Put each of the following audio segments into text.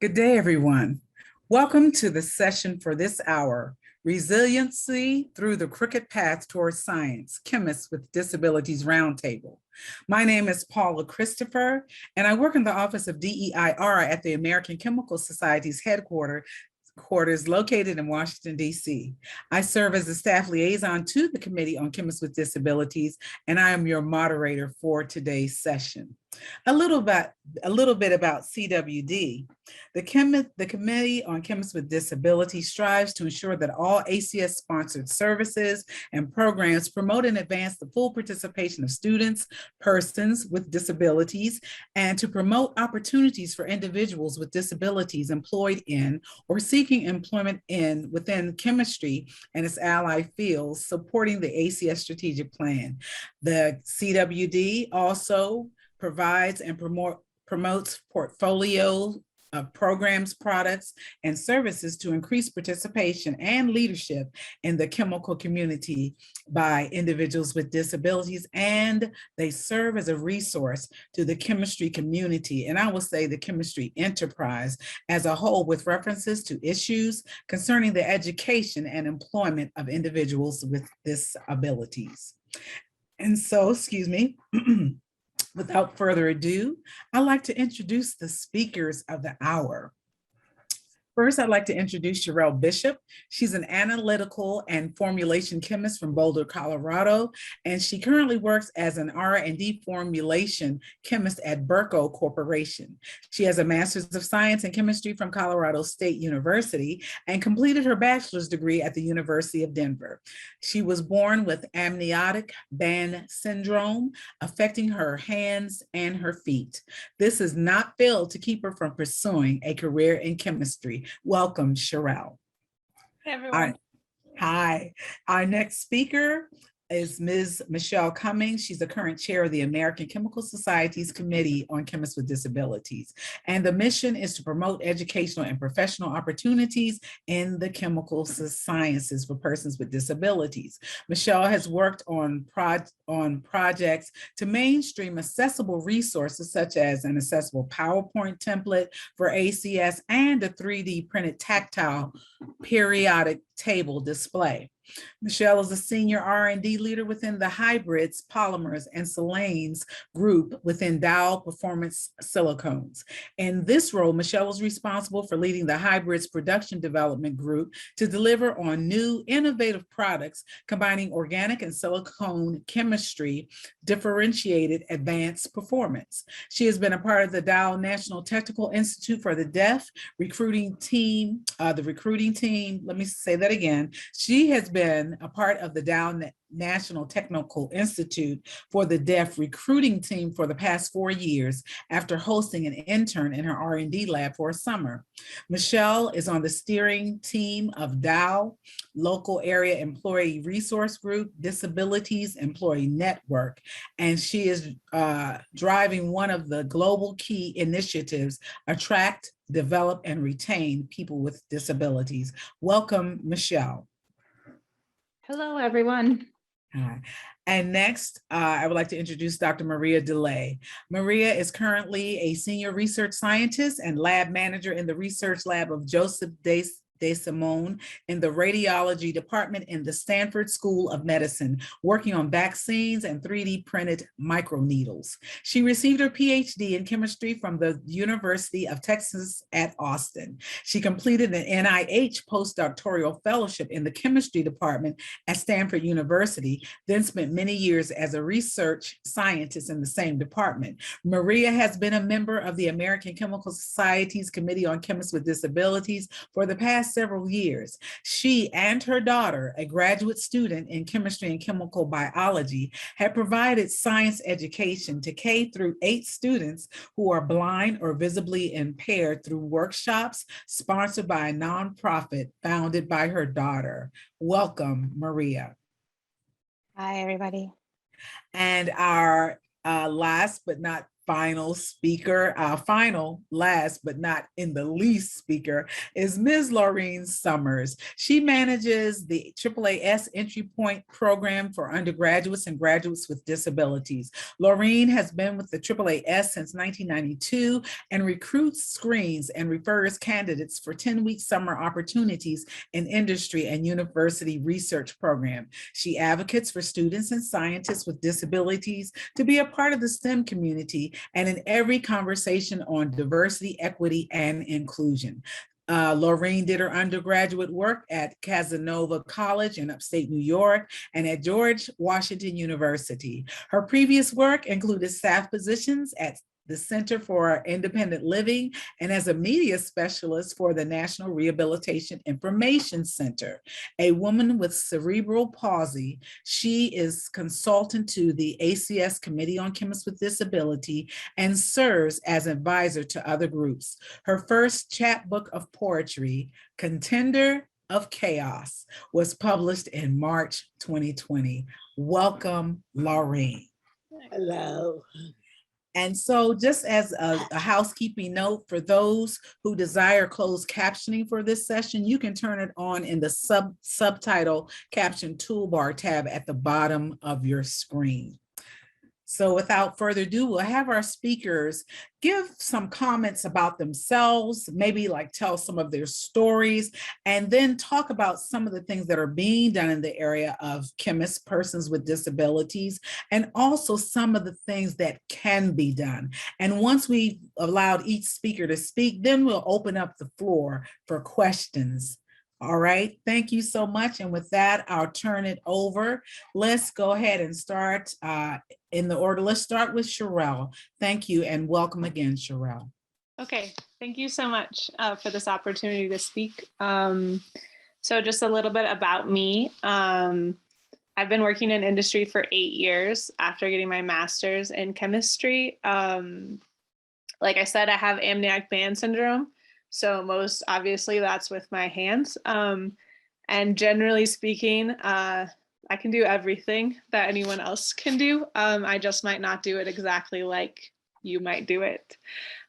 Good day, everyone. Welcome to the session for this hour, Resiliency Through the Crooked Path Towards Science, Chemists with Disabilities Roundtable. My name is Paula Christopher, and I work in the Office of DEIR at the American Chemical Society's headquarters located in Washington, D.C. I serve as the staff liaison to the Committee on Chemists with Disabilities, and I am your moderator for today's session. A little bit about CWD. The Committee on Chemists with Disabilities strives to ensure that all ACS-sponsored services and programs promote and advance the full participation of students, persons with disabilities, and to promote opportunities for individuals with disabilities employed in or seeking employment within chemistry and its allied fields, supporting the ACS strategic plan. The CWD also provides and promotes portfolio of programs, products, and services to increase participation and leadership in the chemical community by individuals with disabilities, and they serve as a resource to the chemistry community, and I will say the chemistry enterprise as a whole, with references to issues concerning the education and employment of individuals with disabilities. And so, excuse me, without further ado, I'd like to introduce the speakers of the hour. First, I'd like to introduce Cherelle Bishop. She's an analytical and formulation chemist from Boulder, Colorado, and she currently works as an R&D formulation chemist at Birko Corporation. She has a Master's of Science in Chemistry from Colorado State University and completed her bachelor's degree at the University of Denver. She was born with amniotic band syndrome, affecting her hands and her feet. This has not failed to keep her from pursuing a career in chemistry. Welcome, Cherelle. Hey, everyone. Hi. Our next speaker is Ms. Michelle Cummings. She's the current chair of the American Chemical Society's Committee on Chemists with Disabilities. And the mission is to promote educational and professional opportunities in the chemical sciences for persons with disabilities. Michelle has worked on projects to mainstream accessible resources such as an accessible PowerPoint template for ACS and a 3D printed tactile periodic table display. Michelle is a senior R&D leader within the hybrids, polymers, and silanes group within Dow Performance Silicones. In this role, Michelle is responsible for leading the hybrids production development group to deliver on new innovative products combining organic and silicone chemistry, differentiated advanced performance. She has been a part of the Dow National Technical Institute for the Deaf recruiting team, let me say that again. She has been a part of the Dow National Technical Institute for the Deaf recruiting team for the past 4 years after hosting an intern in her R&D lab for a summer. Michelle is on the steering team of Dow Local Area Employee Resource Group, Disabilities Employee Network, and she is driving one of the global key initiatives, Attract, Develop, and Retain People with Disabilities. Welcome, Michelle. Hello, everyone. Hi. And next, I would like to introduce Dr. Maria Dulay. Maria is currently a senior research scientist and lab manager in the research lab of Joseph DeSimone in the radiology department in the Stanford School of Medicine, working on vaccines and 3D printed microneedles. She received her PhD in chemistry from the University of Texas at Austin. She completed an NIH postdoctoral fellowship in the chemistry department at Stanford University, then spent many years as a research scientist in the same department. Maria has been a member of the American Chemical Society's Committee on Chemists with Disabilities for the past several years. She and her daughter, a graduate student in chemistry and chemical biology, have provided science education to K-8 students who are blind or visibly impaired through workshops sponsored by a nonprofit founded by her daughter. Welcome, Maria. Hi, everybody. And our last but not final speaker. Our final, last but not in the least speaker, is Ms. Laureen Summers. She manages the AAAS Entry Point Program for undergraduates and graduates with disabilities. Laureen has been with the AAAS since 1992 and recruits, screens, and refers candidates for 10-week summer opportunities in industry and university research program. She advocates for students and scientists with disabilities to be a part of the STEM community and in every conversation on diversity, equity, and inclusion. Laureen did her undergraduate work at Casanova College in upstate New York and at George Washington University. Her previous work included staff positions at the Center for Independent Living and as a media specialist for the National Rehabilitation Information Center. A woman with cerebral palsy, she is consultant to the ACS Committee on Chemists with Disability and serves as advisor to other groups. Her first chapbook of poetry, Contender of Chaos, was published in March 2020. Welcome, Laureen. Hello. And so just as a housekeeping note, for those who desire closed captioning for this session, you can turn it on in the subtitle caption toolbar tab at the bottom of your screen. So without further ado, we'll have our speakers give some comments about themselves, maybe like tell some of their stories, and then talk about some of the things that are being done in the area of chemists, persons with disabilities, and also some of the things that can be done. And once we've allowed each speaker to speak, then we'll open up the floor for questions. All right, thank you so much. And with that, I'll turn it over. Let's go ahead and start in the order. Let's start with Cherelle. Thank you and welcome again, Cherelle. Okay, thank you so much for this opportunity to speak. So just a little bit about me. I've been working in industry for 8 years after getting my master's in chemistry. Like I said, I have amniotic band syndrome. So most obviously that's with my hands. And generally speaking, I can do everything that anyone else can do. I just might not do it exactly like you might do it.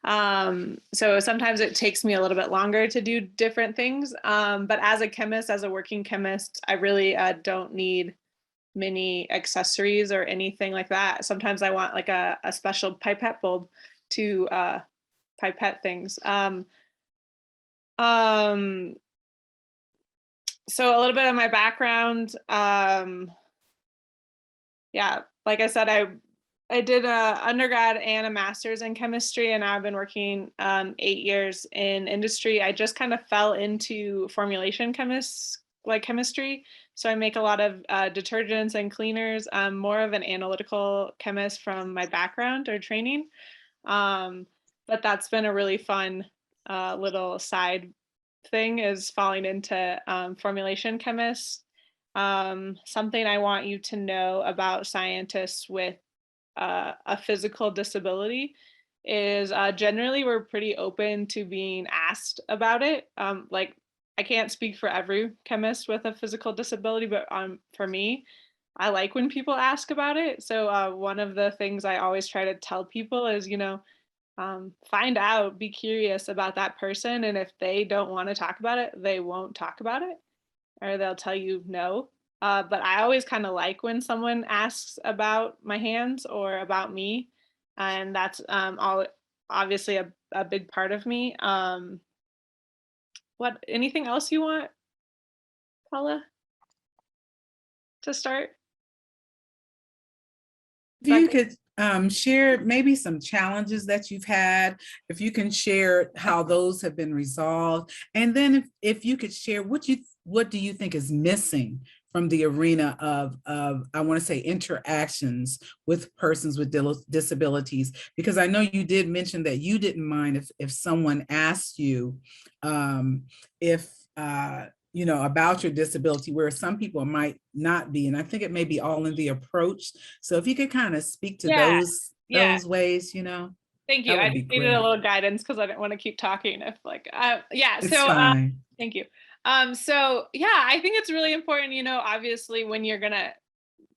So sometimes it takes me a little bit longer to do different things. But as a chemist, as a working chemist, I really don't need many accessories or anything like that. Sometimes I want like a special pipette bulb to pipette things. So a little bit of my background. Yeah, like I said, I did a undergrad and a master's in chemistry, and I've been working 8 years in industry. I just kind of fell into formulation chemistry. So I make a lot of detergents and cleaners. I'm more of an analytical chemist from my background or training. But that's been a really fun little side thing, is falling into formulation chemists. Something I want you to know about scientists with a physical disability is generally we're pretty open to being asked about it. Like I can't speak for every chemist with a physical disability, but for me, I like when people ask about it. So one of the things I always try to tell people is, find out, be curious about that person. And if they don't want to talk about it, they won't talk about it, or they'll tell you no. But I always kind of like when someone asks about my hands or about me. And that's all obviously a big part of me. Anything else you want, Paula, to start? If you could share maybe some challenges that you've had, if you can share how those have been resolved, and then if you could share what do you think is missing from the arena of I want to say interactions with persons with disabilities, because I know you did mention that you didn't mind if someone asked you about your disability, where some people might not be. And I think it may be all in the approach. So if you could kind of speak to those ways, Thank you. I just needed a little guidance because I didn't want to keep talking. If It's fine. Thank you. So yeah, I think it's really important, obviously when you're gonna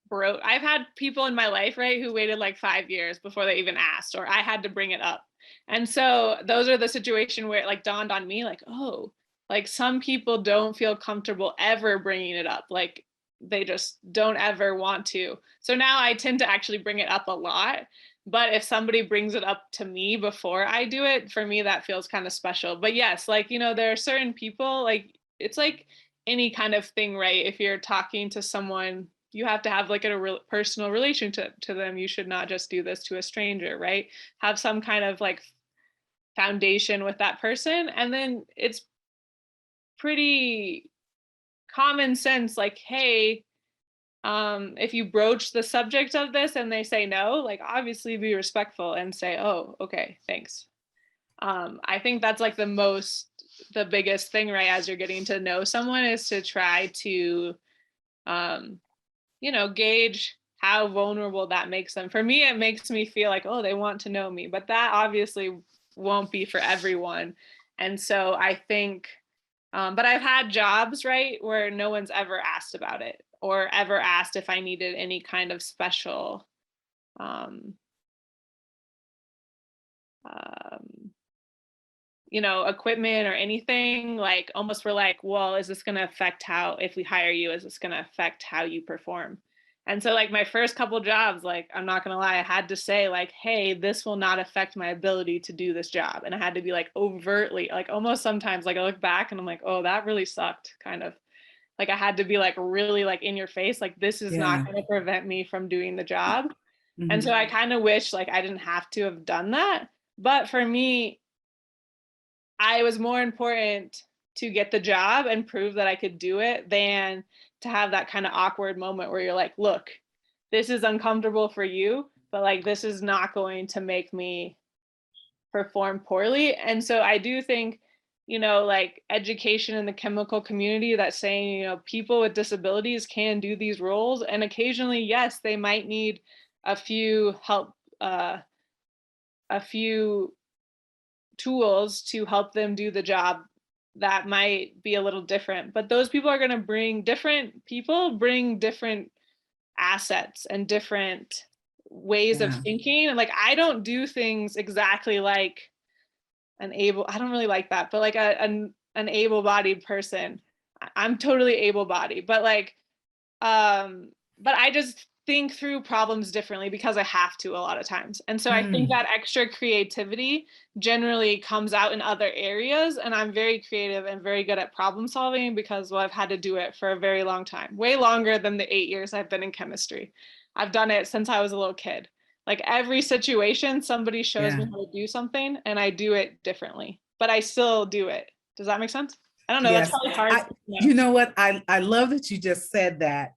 broke. I've had people in my life, right, who waited like 5 years before they even asked, or I had to bring it up. And so those are the situation where it like dawned on me, like, oh, like some people don't feel comfortable ever bringing it up. Like they just don't ever want to. So now I tend to actually bring it up a lot. But if somebody brings it up to me before I do it, for me, that feels kind of special. But yes, like, you know, there are certain people, like, it's like any kind of thing, right? If you're talking to someone, you have to have like a real personal relationship to them. You should not just do this to a stranger, right? Have some kind of like foundation with that person. And then it's pretty common sense, like, hey, if you broach the subject of this and they say no, like obviously be respectful and say, oh, okay, thanks. I think that's like the biggest thing, right? As you're getting to know someone is to try to, you know, gauge how vulnerable that makes them. For me, it makes me feel like, oh, they want to know me, but that obviously won't be for everyone. And so I think, but I've had jobs, right, where no one's ever asked about it or ever asked if I needed any kind of special um, um, you know, equipment or anything. Like almost we're like, well, is this going to affect how, if we hire you, is this going to affect how you perform? And so like my first couple jobs, like I'm not going to lie, I had to say like, hey, this will not affect my ability to do this job. And I had to be like overtly, like almost sometimes like I look back and I'm like, oh, that really sucked, kind of. Like I had to be like really like in your face, like this is not Yeah. going to prevent me from doing the job. And so Mhm. I kind of wish like I didn't have to have done that. But for me, I was more important to get the job and prove that I could do it than to have that kind of awkward moment where you're like, look, this is uncomfortable for you, but like this is not going to make me perform poorly. And so I do think, you know, like education in the chemical community that's saying, you know, people with disabilities can do these roles. And occasionally, yes, they might need a few help, a few tools to help them do the job that might be a little different. But those people are going to bring different assets and different ways of Yeah. thinking. And like, I don't do things exactly like I don't really like that, but like an able-bodied person. I'm totally able-bodied, but like, but I just think through problems differently because I have to a lot of times. And so I think Mm. that extra creativity generally comes out in other areas. And I'm very creative and very good at problem solving because, well, I've had to do it for a very long time, way longer than the 8 years I've been in chemistry. I've done it since I was a little kid. Like every situation, somebody shows me Yeah. how to do something and I do it differently, but I still do it. Does that make sense? I don't know. That's Yes. probably hard. You know what? I love that you just said that.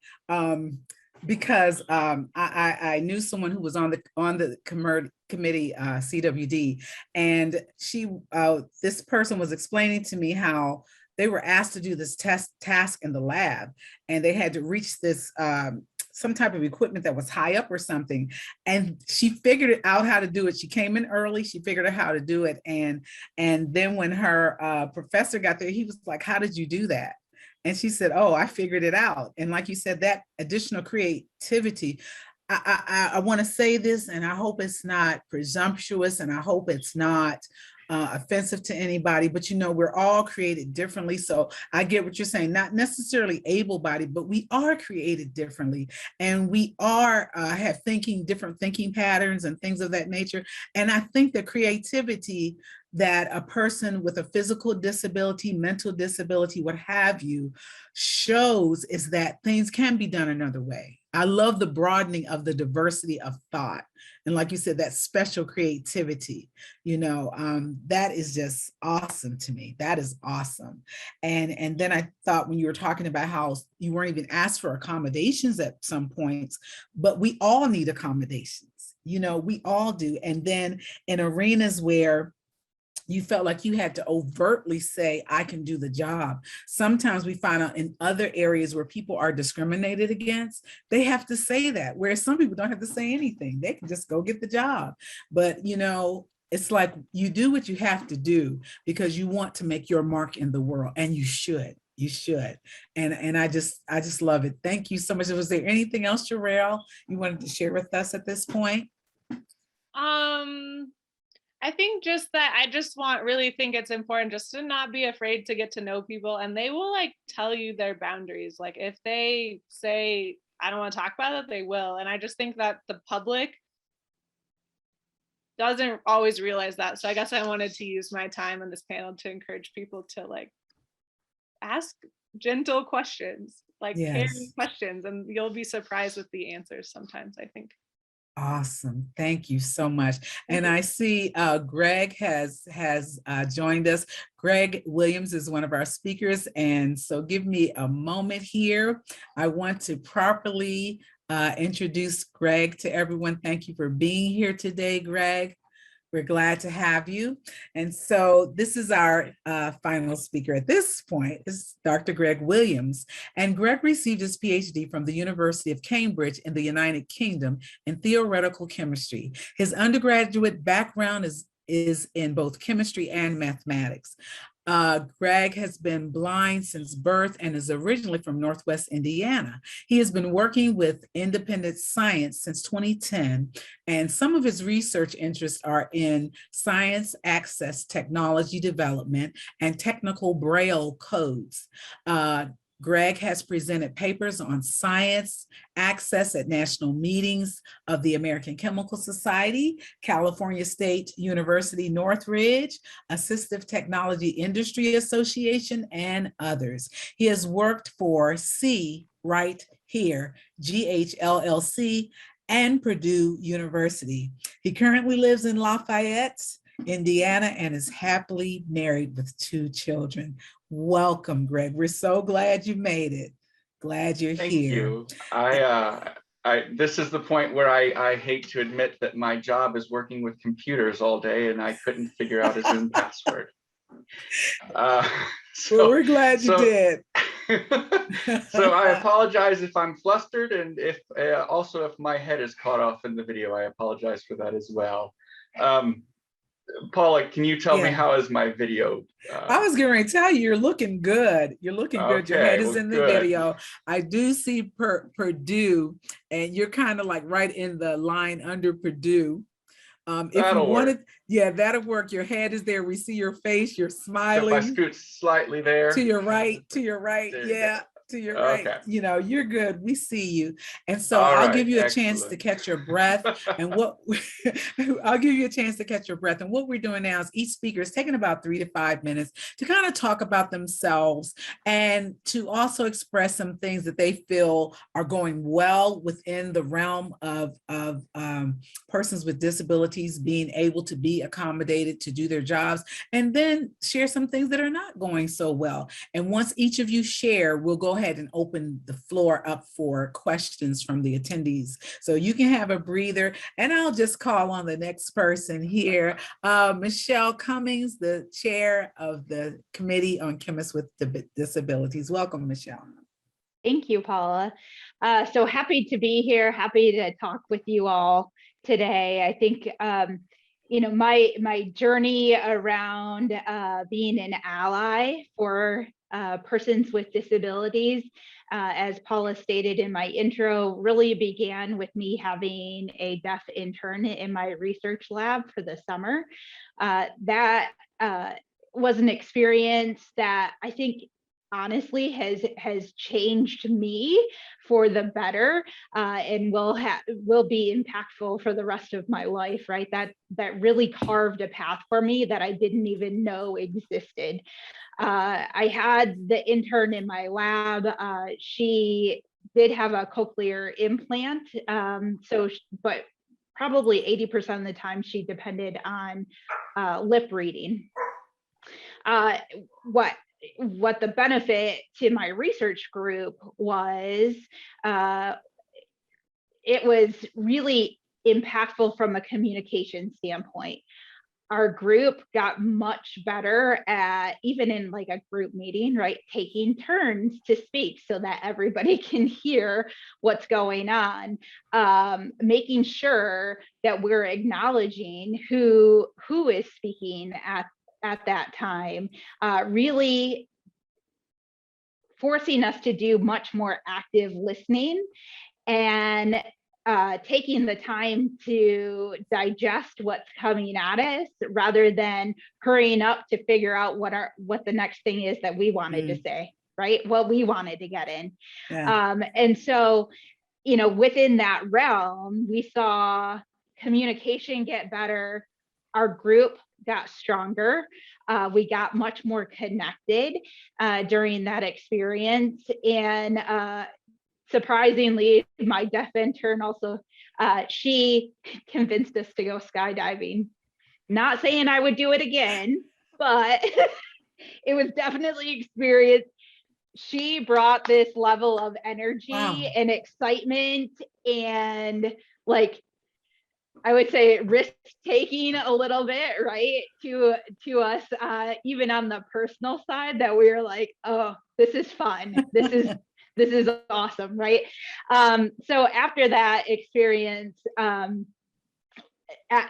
Because I knew someone who was on the committee, CWD, and this person was explaining to me how they were asked to do this task in the lab, and they had to reach this some type of equipment that was high up or something, and she figured it out how to do it. She came in early, she figured out how to do it, and then when her professor got there, he was like, "How did you do that?" And she said, "Oh, I figured it out." And like you said, that additional creativity, I want to say this, and I hope it's not presumptuous, and I hope it's not offensive to anybody, but you know, we're all created differently. So I get what you're saying, not necessarily able-bodied, but we are created differently. And we are have different thinking patterns and things of that nature. And I think the creativity that a person with a physical disability, mental disability, what have you, shows is that things can be done another way. I love the broadening of the diversity of thought. And like you said, that special creativity, that is just awesome to me. That is awesome. And then I thought when you were talking about how you weren't even asked for accommodations at some points, but we all need accommodations. We all do. And then in arenas where you felt like you had to overtly say, I can do the job. Sometimes we find out in other areas where people are discriminated against, they have to say that, whereas some people don't have to say anything. They can just go get the job. But, it's like you do what you have to do because you want to make your mark in the world, and you should. You should. And I just love it. Thank you so much. Was there anything else, Cherelle, you wanted to share with us at this point? I think just that I just really think it's important just to not be afraid to get to know people, and they will like tell you their boundaries. Like if they say, I don't want to talk about it, they will. And I just think that the public doesn't always realize that. So I guess I wanted to use my time on this panel to encourage people to like ask gentle questions, like caring Yes. questions, and you'll be surprised with the answers sometimes, I think. Awesome. Thank you so much. Thank And you. I see Greg has joined us. Greg Williams is one of our speakers. And so give me a moment here. I want to properly introduce Greg to everyone. Thank you for being here today, Greg. We're glad to have you. And so this is our final speaker at this point, is Dr. Greg Williams. And Greg received his PhD from the University of Cambridge in the United Kingdom in theoretical chemistry. His undergraduate background is in both chemistry and mathematics. Greg has been blind since birth and is originally from Northwest Indiana. He has been working with independent science since 2010, and some of his research interests are in science access, technology development, and technical Braille codes. Greg has presented papers on science access at national meetings of the American Chemical Society, California State University Northridge, Assistive Technology Industry Association, and others. He has worked for C Right Here, GHLLC, and Purdue University. He currently lives in Lafayette, Indiana, and is happily married with 2 children. Welcome, Greg. We're so glad you made it. Glad you're Thank here. you. This is the point where I hate to admit that my job is working with computers all day and I couldn't figure out a Zoom password. Well, we're glad you did. So I apologize if I'm flustered, and if also if my head is caught off in the video, I apologize for that as well. Paula, can you tell me how is my video? I was going to tell you, you're looking good. You're looking good. Your head is in the video. I do see Purdue, and you're kind of like right in the line under Purdue. If you wanted, that'll work. Your head is there. We see your face. You're smiling. So if I scoot slightly there. To your right, to your right. Yeah. To your right, you know, you're good. We see you. And so I'll give you a chance to catch your breath. And I'll give you a chance to catch your breath. And what we're doing now is each speaker is taking about 3 to 5 minutes to kind of talk about themselves and to also express some things that they feel are going well within the realm of persons with disabilities being able to be accommodated to do their jobs, and then share some things that are not going so well. And once each of you share, we'll go ahead and open the floor up for questions from the attendees. So you can have a breather, and I'll just call on the next person here. Michelle Cummings, the chair of the Committee on Chemists with Disabilities. Welcome, Michelle. Thank you, Paula. So happy to be here, happy to talk with you all today. I think you know, my journey around being an ally for persons with disabilities, as Paula stated in my intro, really began with me having a deaf intern in my research lab for the summer. That was an experience that I think honestly has changed me for the better, and will be impactful for the rest of my life, right? That really carved a path for me that I didn't even know existed. I had the intern in my lab. She did have a cochlear implant, but probably 80% of the time she depended on lip reading. What the benefit to my research group was, it was really impactful from a communication standpoint. Our group got much better at, even in like a group meeting, right, taking turns to speak so that everybody can hear what's going on, making sure that we're acknowledging who is speaking at that time, really forcing us to do much more active listening and taking the time to digest what's coming at us rather than hurrying up to figure out what the next thing is that we wanted to say, right? What we wanted to get in. Yeah. And so, you know, within that realm, we saw communication get better. Our group got stronger. We got much more connected during that experience. And surprisingly, my deaf intern also, she convinced us to go skydiving. Not saying I would do it again, but it was definitely experience. She brought this level of energy and excitement and, like, I would say risk taking a little bit, right, to us, even on the personal side, that we were like, oh, this is fun. This is awesome, right? So after that experience, at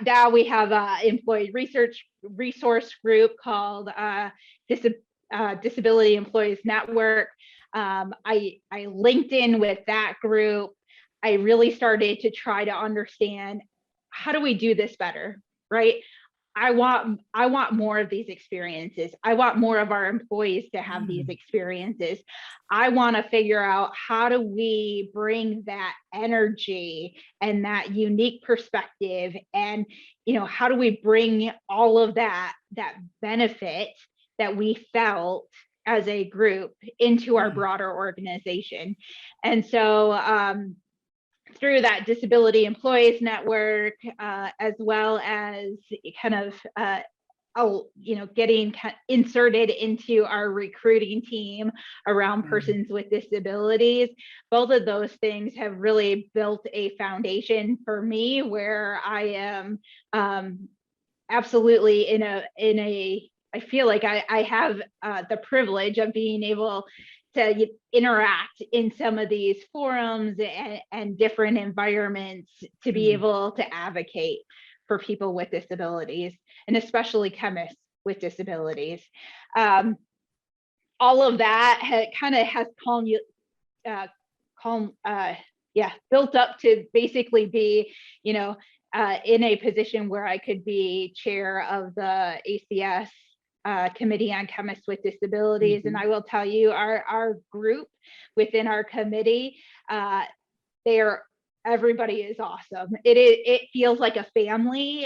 Dow, we have an employee resource group called Disability Employees Network. I linked in with that group. I really started to try to understand, how do we do this better, right? I want more of these experiences. I want more of our employees to have these experiences. I want to figure out, how do we bring that energy and that unique perspective, and, you know, how do we bring all of that benefit that we felt as a group into our broader organization. And so through that Disability Employees Network, as well as kind of getting inserted into our recruiting team around persons with disabilities. Both of those things have really built a foundation for me where I am absolutely in a I feel like I have the privilege of being able to interact in some of these forums and different environments to be able to advocate for people with disabilities, and especially chemists with disabilities. All of that has built up to basically be, you know, in a position where I could be chair of the ACS Committee on Chemists with Disabilities. And I will tell you, our group within our committee, everybody is awesome. It feels like a family,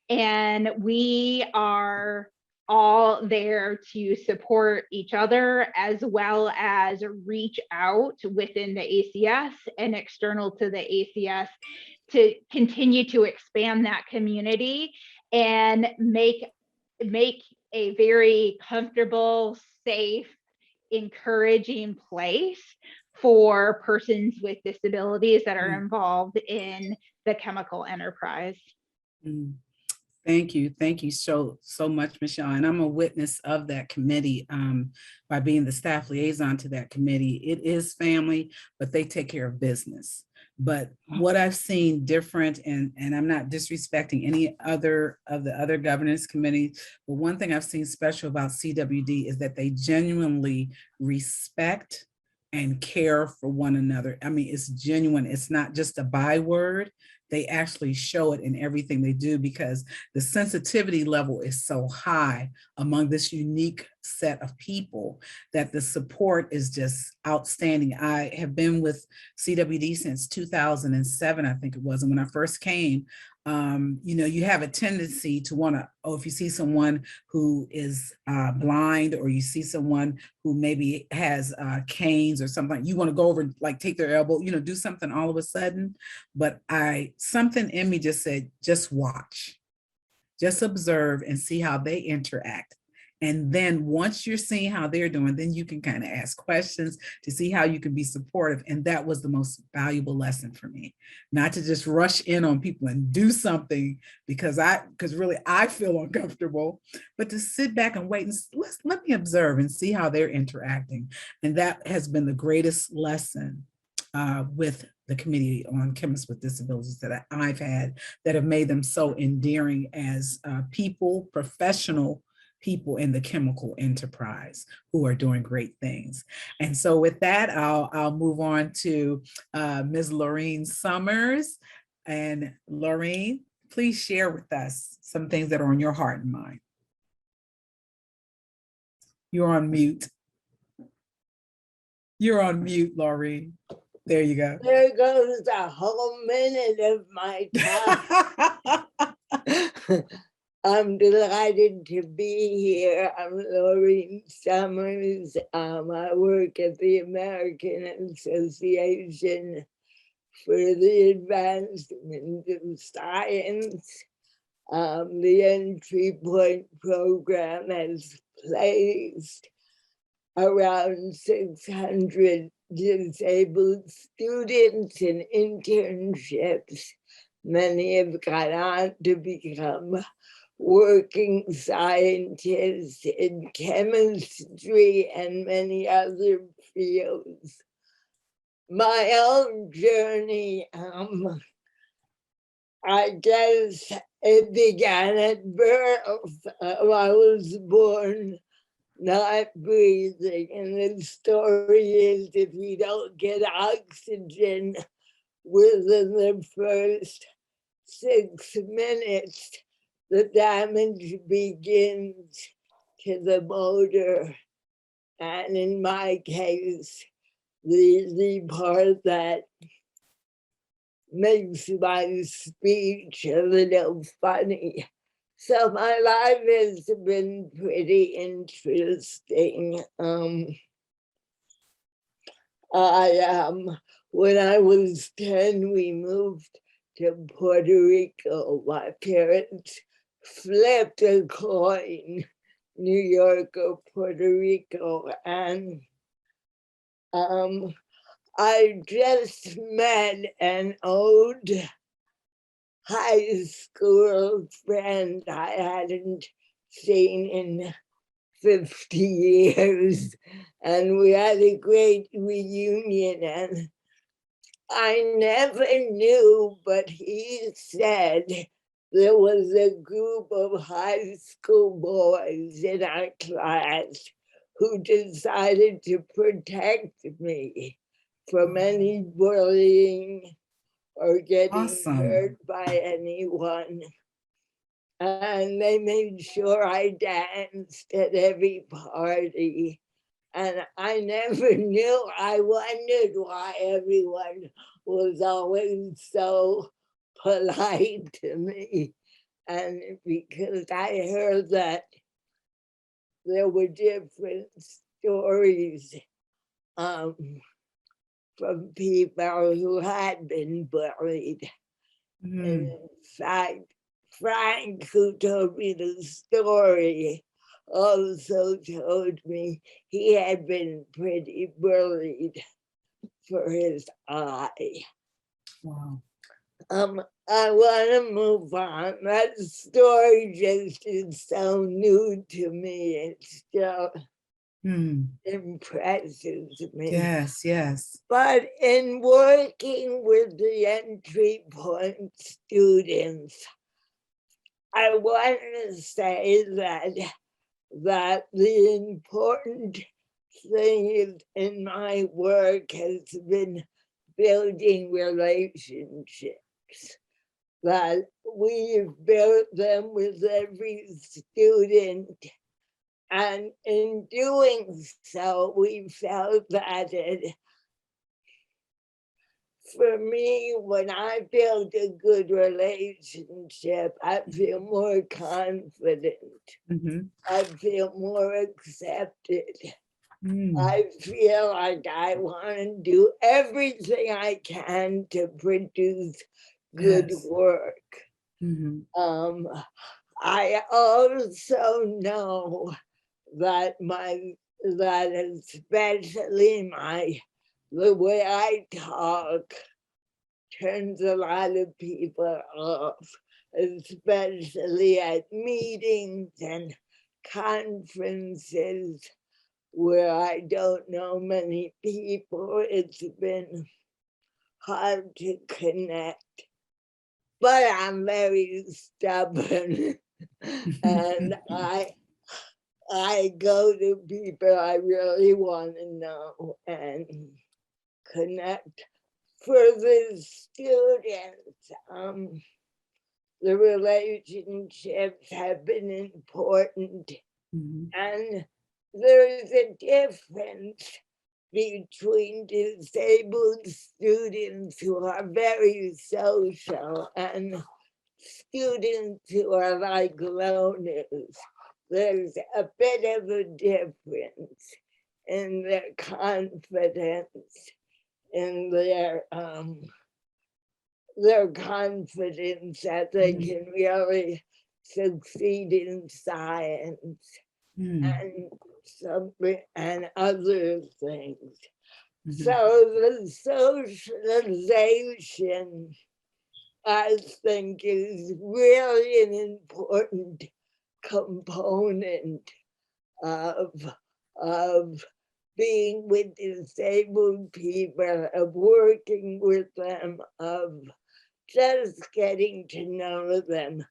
and we are all there to support each other, as well as reach out within the ACS and external to the ACS to continue to expand that community and make a very comfortable, safe, encouraging place for persons with disabilities that are involved in the chemical enterprise. Thank you so much, Michelle. And I'm a witness of that committee by being the staff liaison to that committee. It is family, but they take care of business. But what I've seen different, and I'm not disrespecting any other of the other governance committees, but one thing I've seen special about CWD is that they genuinely respect and care for one another. I mean, it's genuine. It's not just a byword. They actually show it in everything they do, because the sensitivity level is so high among this unique set of people that the support is just outstanding. I have been with CWD since 2007, I think it was. And when I first came, you know, you have a tendency to want to, if you see someone who is blind, or you see someone who maybe has canes or something, you want to go over and like take their elbow, you know, do something all of a sudden. But something in me just said, just watch, just observe and see how they interact. And then once you're seeing how they're doing, then you can kind of ask questions to see how you can be supportive. And that was the most valuable lesson for me, not to just rush in on people and do something because really I feel uncomfortable, but to sit back and wait and let me observe and see how they're interacting. And that has been the greatest lesson with the Committee on Chemists with Disabilities that I've had, that have made them so endearing as people, professional people in the chemical enterprise who are doing great things. And so with that, I'll move on to Ms. Laureen Summers. And Laureen, please share with us some things that are on your heart and mind. You're on mute. You're on mute, Laureen. There you go. There goes a whole minute of my time. I'm delighted to be here. I'm Laureen Summers. I work at the American Association for the Advancement of Science. The entry point program has placed around 600 disabled students in internships. Many have gone on to become working scientists in chemistry and many other fields. My own journey, I guess it began at birth. I was born not breathing, and the story is if you don't get oxygen within the first 6 minutes, the damage begins to the motor. And in my case, the part that makes my speech a little funny. So my life has been pretty interesting. When I was 10, we moved to Puerto Rico. My parents flipped a coin, New York or Puerto Rico, and I just met an old high school friend I hadn't seen in 50 years, and we had a great reunion, and I never knew, but he said there was a group of high school boys in our class who decided to protect me from any bullying or getting hurt by anyone. And they made sure I danced at every party. And I never knew. I wondered why everyone was always so polite to me. And because I heard that there were different stories from people who had been bullied. And in fact, Frank, who told me the story, also told me he had been pretty bullied for his eye. Wow. I want to move on. That story just is so new to me. It still impresses me. Yes, yes. But in working with the entry point students, I want to say that the important thing in my work has been building relationships, that we've built them with every student. And in doing so, we felt that for me, when I build a good relationship, I feel more confident. I feel more accepted. I feel like I want to do everything I can to produce good work. I also know that especially the way I talk turns a lot of people off, especially at meetings and conferences where I don't know many people. It's been hard to connect, but I'm very stubborn and I go to people I really want to know and connect. For the students, the relationships have been important. And there's a difference between disabled students who are very social and students who are like loners. There's a bit of a difference in their confidence, in their confidence that they can really succeed in science and something and other things. So the socialization, I think, is really an important component of being with disabled people, of working with them, of just getting to know them.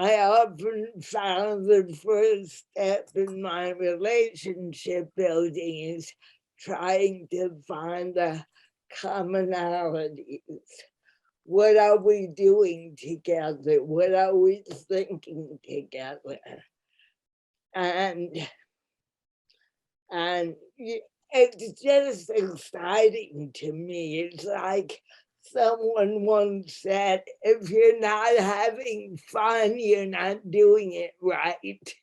I often found the first step in my relationship building is trying to find the commonalities. What are we doing together? What are we thinking together? And it's just exciting to me. It's like someone once said, if you're not having fun, you're not doing it right.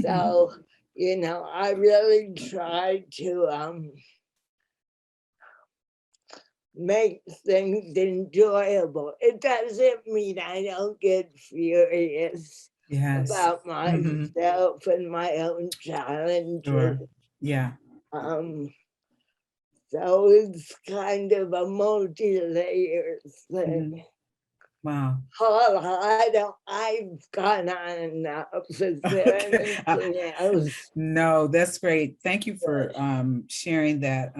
So, you know, I really try to make things enjoyable. It doesn't mean I don't get furious about myself and my own challenges. Sure. Yeah. So it's kind of a multi-layered thing. Wow. Paula, I've gone on enough. Is there anything else? No, that's great. Thank you for sharing that.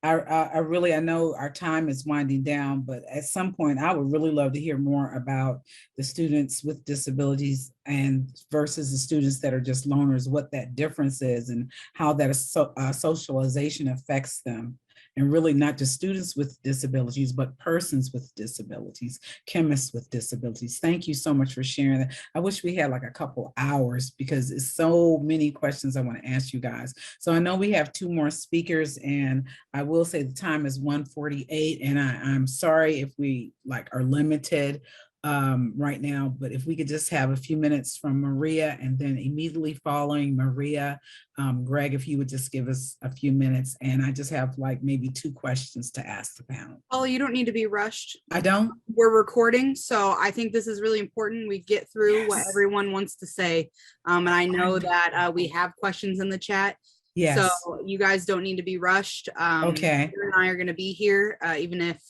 I know our time is winding down, but at some point I would really love to hear more about the students with disabilities and versus the students that are just loners, what that difference is and how that socialization affects them. And really not just students with disabilities, but persons with disabilities, chemists with disabilities. Thank you so much for sharing that. I wish we had like a couple hours because it's so many questions I want to ask you guys. So I know we have 2 more speakers and I will say the time is 1:48 and I'm sorry if we are limited right now, but if we could just have a few minutes from Maria and then immediately following Maria, Greg, if you would just give us a few minutes. And I just have maybe 2 questions to ask the panel. Oh, you don't need to be rushed. I don't? We're recording, so I think this is really important. We get through what everyone wants to say. And I know that we have questions in the chat. Yes. So you guys don't need to be rushed. Okay. Peter and I are going to be here, even if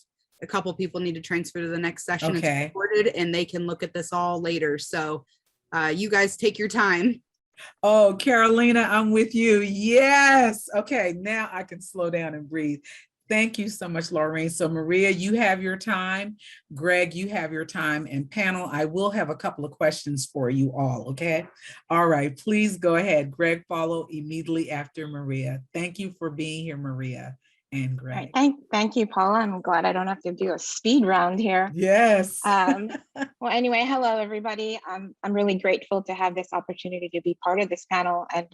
a couple people need to transfer to the next session. Okay. It's recorded and they can look at this all later. So you guys take your time. Oh, Carolina, I'm with you. Yes. Okay, now I can slow down and breathe. Thank you so much, Laureen. So Maria, you have your time. Greg, you have your time. And panel, I will have a couple of questions for you all, okay? All right, please go ahead. Greg, follow immediately after Maria. Thank you for being here, Maria and Greg. Right. Thank you, Paula. I'm glad I don't have to do a speed round here. Yes. Well, anyway, hello, everybody. I'm really grateful to have this opportunity to be part of this panel. And,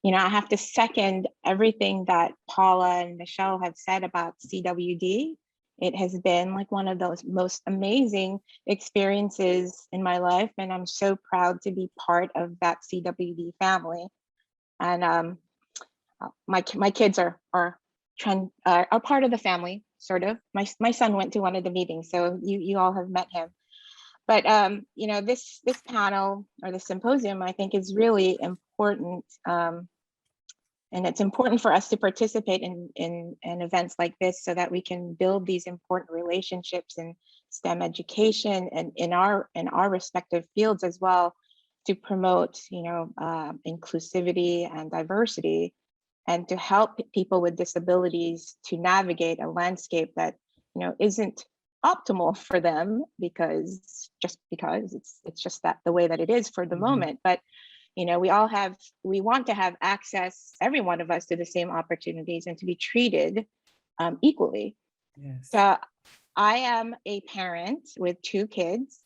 you know, I have to second everything that Paula and Michelle have said about CWD. It has been like one of those most amazing experiences in my life. And I'm so proud to be part of that CWD family. And my kids are part of the family, sort of. My son went to one of the meetings, so you all have met him. But you know, this panel or the symposium, I think, is really important, and it's important for us to participate in events like this so that we can build these important relationships in STEM education and in our respective fields as well, to promote, you know, inclusivity and diversity, and to help people with disabilities to navigate a landscape that, you know, isn't optimal for them, because just because it's just that the way that it is for the Mhm. moment. But you know, we want to have access, every one of us, to the same opportunities and to be treated equally. Yes. So I am a parent with 2 kids,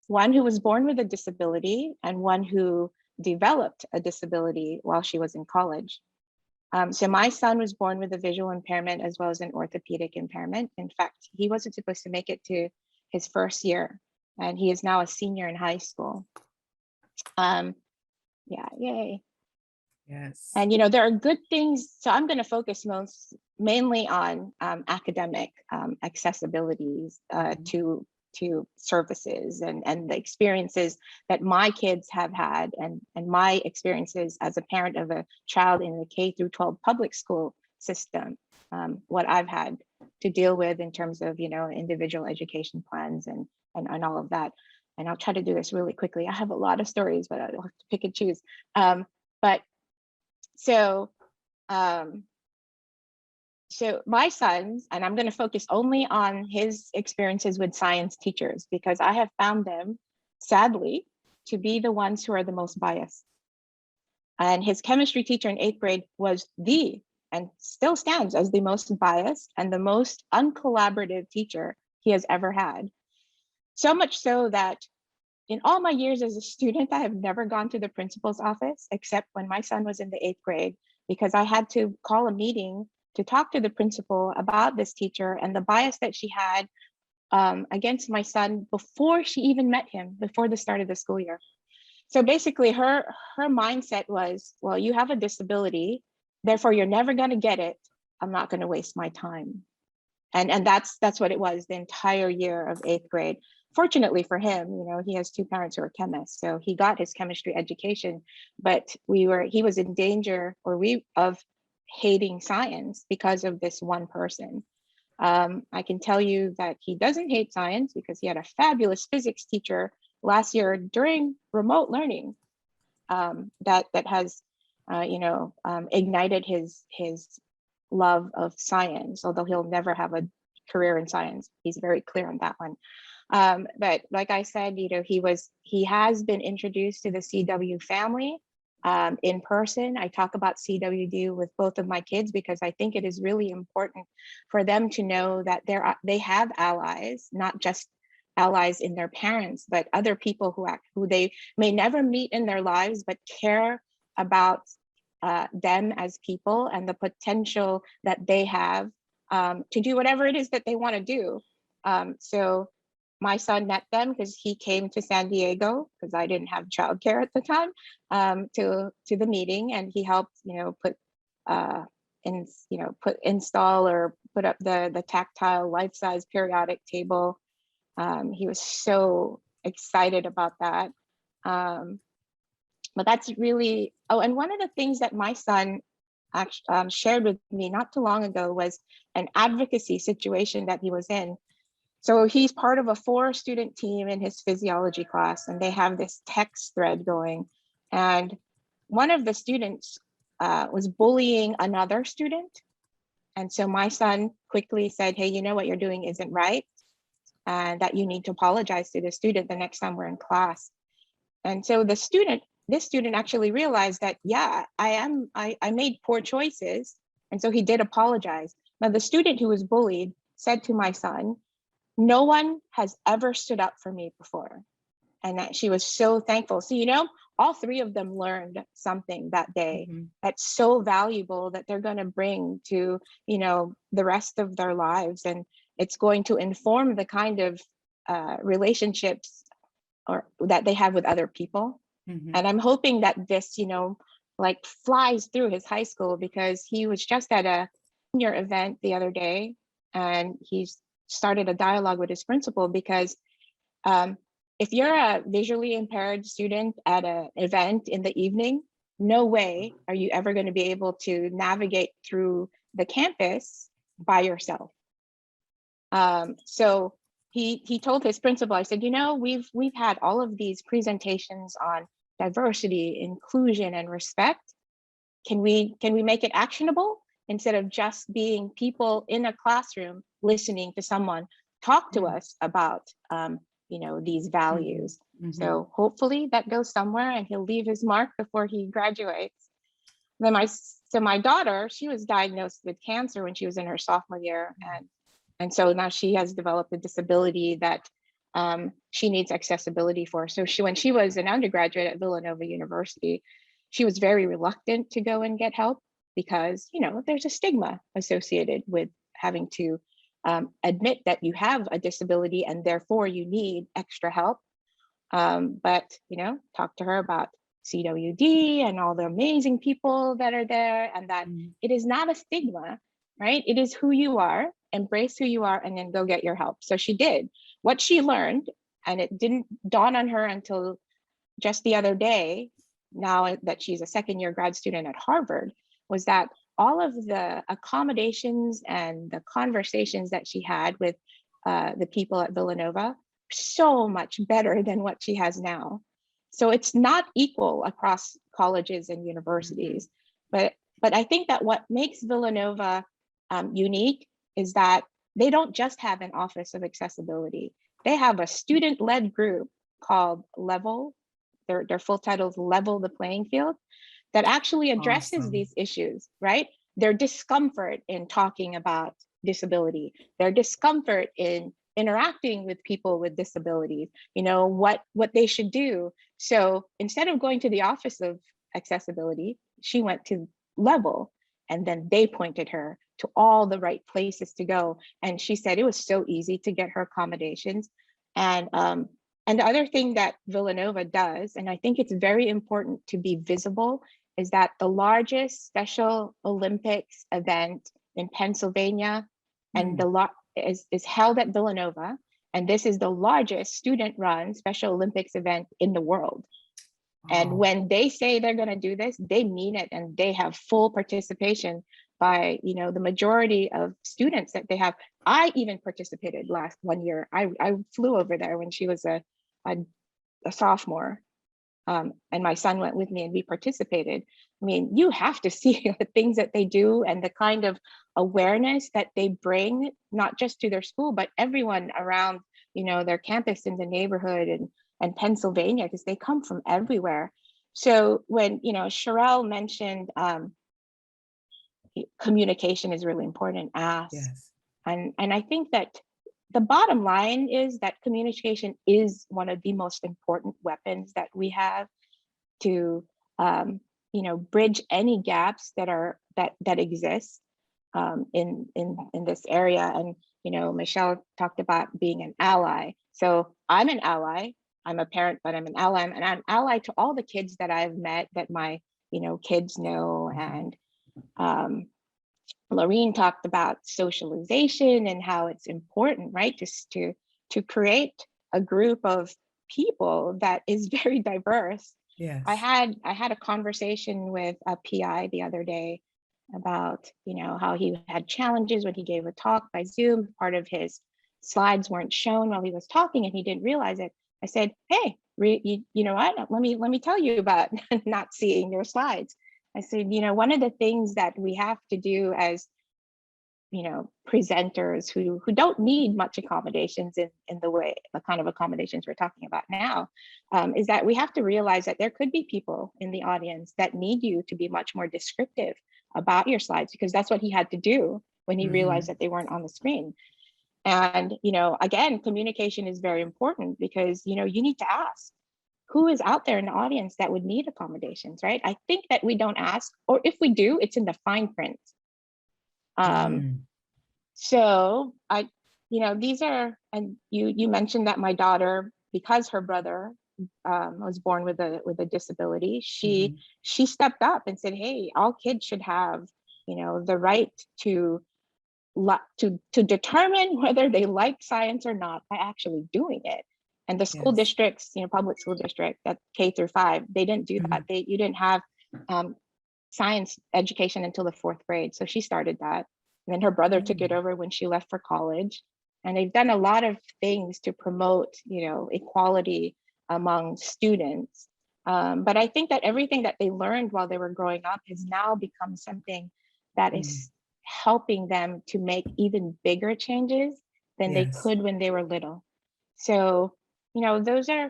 one who was born with a disability and one who developed a disability while she was in college. So my son was born with a visual impairment as well as an orthopedic impairment. In fact, he wasn't supposed to make it to his first year, and he is now a senior in high school. Yeah, yay. Yes. And you know, there are good things. So I'm going to focus mainly on academic accessibilities to services and the experiences that my kids have had, and my experiences as a parent of a child in the K through 12 public school system, what I've had to deal with in terms of, you know, individual education plans and all of that. And I'll try to do this really quickly. I have a lot of stories, but I'll have to pick and choose. So my sons, and I'm going to focus only on his experiences with science teachers, because I have found them, sadly, to be the ones who are the most biased. And his chemistry teacher in 8th grade was and still stands as the most biased and the most uncollaborative teacher he has ever had. So much so that in all my years as a student, I have never gone to the principal's office except when my son was in the 8th grade, because I had to call a meeting to talk to the principal about this teacher and the bias that she had against my son before she even met him, before the start of the school year. So basically her mindset was, well, you have a disability, therefore you're never going to get it. I'm not going to waste my time. And that's what it was the entire year of 8th grade. Fortunately for him, you know, he has 2 parents who are chemists, so he got his chemistry education, but he was in danger of hating science because of this one person. I can tell you that he doesn't hate science because he had a fabulous physics teacher last year during remote learning that has ignited his love of science, although he'll never have a career in science. He's very clear on that one. But like I said, you know, he has been introduced to the CW family in person. I talk about CWD with both of my kids because I think it is really important for them to know that they have allies, not just allies in their parents, but other people who they may never meet in their lives, but care about them as people and the potential that they have to do whatever it is that they want to do. So my son met them because he came to San Diego because I didn't have childcare at the time to the meeting, and he helped, you know, install or put up the tactile life-size periodic table. He was so excited about that. But that's really, and one of the things that my son actually shared with me not too long ago was an advocacy situation that he was in. So he's part of a 4-student team in his physiology class, and they have this text thread going. And one of the students was bullying another student. And so my son quickly said, hey, you know what you're doing isn't right, and that you need to apologize to the student the next time we're in class. And so this student actually realized that, yeah, I made poor choices. And so he did apologize. Now the student who was bullied said to my son, no one has ever stood up for me before. And that she was so thankful. So, you know, all 3 of them learned something that day that's so valuable that they're going to bring to, you know, the rest of their lives. And it's going to inform the kind of relationships that they have with other people. And I'm hoping that this, you know, like flies through his high school, because he was just at a senior event the other day, and he's started a dialogue with his principal because if you're a visually impaired student at an event in the evening, no way are you ever going to be able to navigate through the campus by yourself. So he told his principal, I said, you know, we've had all of these presentations on diversity, inclusion, and respect. Can we make it actionable instead of just being people in a classroom listening to someone talk to us about these values. So hopefully that goes somewhere and he'll leave his mark before he graduates. Then my daughter, she was diagnosed with cancer when she was in her sophomore year. And so now she has developed a disability that she needs accessibility for. So when she was an undergraduate at Villanova University, she was very reluctant to go and get help because, there's a stigma associated with having to admit that you have a disability and therefore you need extra help. But, talk to her about CWD and all the amazing people that are there, and that it is not a stigma, right? It is who you are, embrace who you are, and then go get your help. So she did what she learned, and it didn't dawn on her until just the other day, now that she's a second-year grad student at Harvard, was that all of the accommodations and the conversations that she had with the people at Villanova, so much better than what she has now. So it's not equal across colleges and universities, but I think that what makes Villanova unique is that they don't just have an office of accessibility. They have a student-led group called Level. Their full title is Level the Playing Field, that actually addresses these issues, right? Their discomfort in talking about disability, their discomfort in interacting with people with disabilities, what they should do. So instead of going to the Office of Accessibility, she went to Level, and then they pointed her to all the right places to go. And she said it was so easy to get her accommodations. And the other thing that Villanova does, and I think it's very important to be visible, is that the largest Special Olympics event in Pennsylvania and is held at Villanova. And this is the largest student-run Special Olympics event in the world. And when they say they're going to do this, they mean it, and they have full participation by the majority of students that they have. I even participated last one year. I flew over there when she was a sophomore, and my son went with me and we participated. I mean, you have to see the things that they do and the kind of awareness that they bring, not just to their school, but everyone around, their campus in the neighborhood and Pennsylvania, because they come from everywhere. So when, Cherelle mentioned communication is really important, ask. Yes. And I think that the bottom line is that communication is one of the most important weapons that we have to, bridge any gaps that exist in this area. And Michelle talked about being an ally. So I'm an ally. I'm a parent, but I'm an ally, and I'm an ally to all the kids that I've met that my kids know. And Laureen talked about socialization and how it's important, right? Just to create a group of people that is very diverse. Yes. I had a conversation with a PI the other day about, how he had challenges when he gave a talk by Zoom. Part of his slides weren't shown while he was talking and he didn't realize it. I said, hey, you know what? Let me tell you about not seeing your slides. I said, one of the things that we have to do as, presenters who don't need much accommodations in the kind of accommodations we're talking about now, is that we have to realize that there could be people in the audience that need you to be much more descriptive about your slides, because that's what he had to do when he realized that they weren't on the screen. And, again, communication is very important because, you need to ask who is out there in the audience that would need accommodations, right? I think that we don't ask, or if we do, it's in the fine print. So these are, and you mentioned that my daughter, because her brother was born with a disability, she stepped up and said, hey, all kids should have, the right to determine whether they like science or not by actually doing it. And the school districts, public school district, that K-5, they didn't do that. You didn't have science education until the 4th grade. So she started that. And then her brother took it over when she left for college. And they've done a lot of things to promote, equality among students. But I think that everything that they learned while they were growing up has now become something that is helping them to make even bigger changes than they could when they were little. So you know,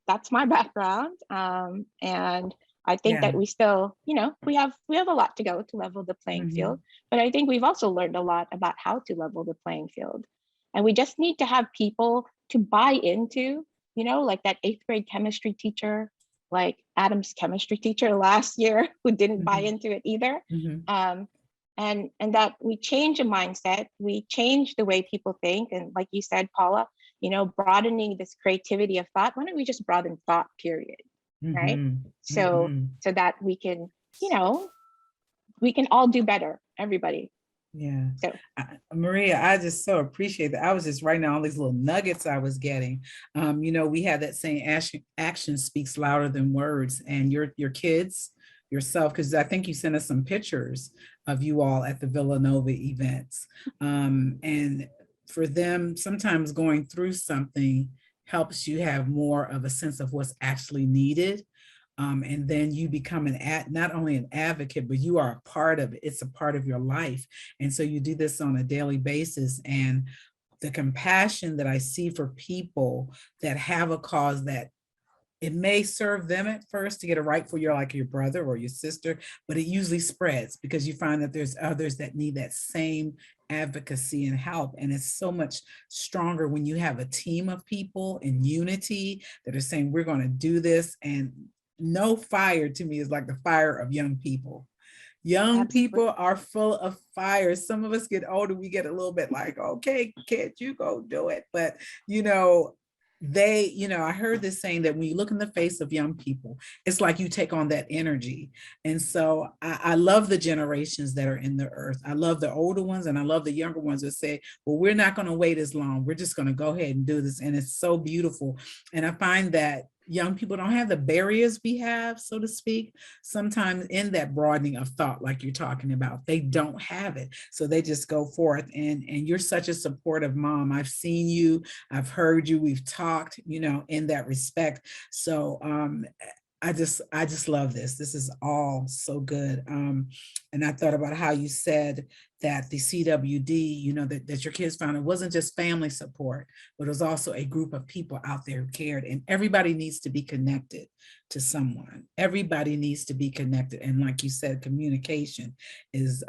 that's my background. And I think that we still, you know, we have a lot to go to level the playing field, but I think we've also learned a lot about how to level the playing field. And we just need to have people to buy into, you know, like that 8th grade chemistry teacher, like Adam's chemistry teacher last year, who didn't buy into it either. And that we change a mindset, we change the way people think. And like you said, Paula, you know, broadening this creativity of thought. Why don't we just broaden thought, period? Right? So that we can, you know, we can all do better, everybody. Yeah. So Maria, I just so appreciate that. I was just writing down all these little nuggets I was getting. You know, we had that saying, action speaks louder than words, and your kids, yourself, because I think you sent us some pictures of you all at the Villanova events. And for them, sometimes going through something helps you have more of a sense of what's actually needed. And then you become not only an advocate, but you are a part of it. It's a part of your life. And so you do this on a daily basis. And the compassion that I see for people that have a cause that it may serve them at first to get it right for your, like your brother or your sister, but it usually spreads because you find that there's others that need that same advocacy and help. And it's so much stronger when you have a team of people in unity that are saying, we're going to do this. And no fire to me is like the fire of young people. Young people are full of fire. Some of us get older, we get a little bit like, okay, kid, you go do it. But, you know, I heard this saying that when you look in the face of young people, it's like you take on that energy. And so I love the generations that are in the earth. I love the older ones and I love the younger ones that say, well, we're not going to wait as long. We're just going to go ahead and do this. And it's so beautiful. And I find that young people don't have the barriers we have, so to speak. Sometimes in that broadening of thought, like you're talking about, they don't have it. So they just go forth, and you're such a supportive mom. I've seen you, I've heard you, we've talked, you know, in that respect. So I just love this. This is all so good. And I thought about how you said that the CWD, you know, that your kids found, it wasn't just family support, but it was also a group of people out there who cared. And everybody needs to be connected to someone. Everybody needs to be connected. And like you said, communication is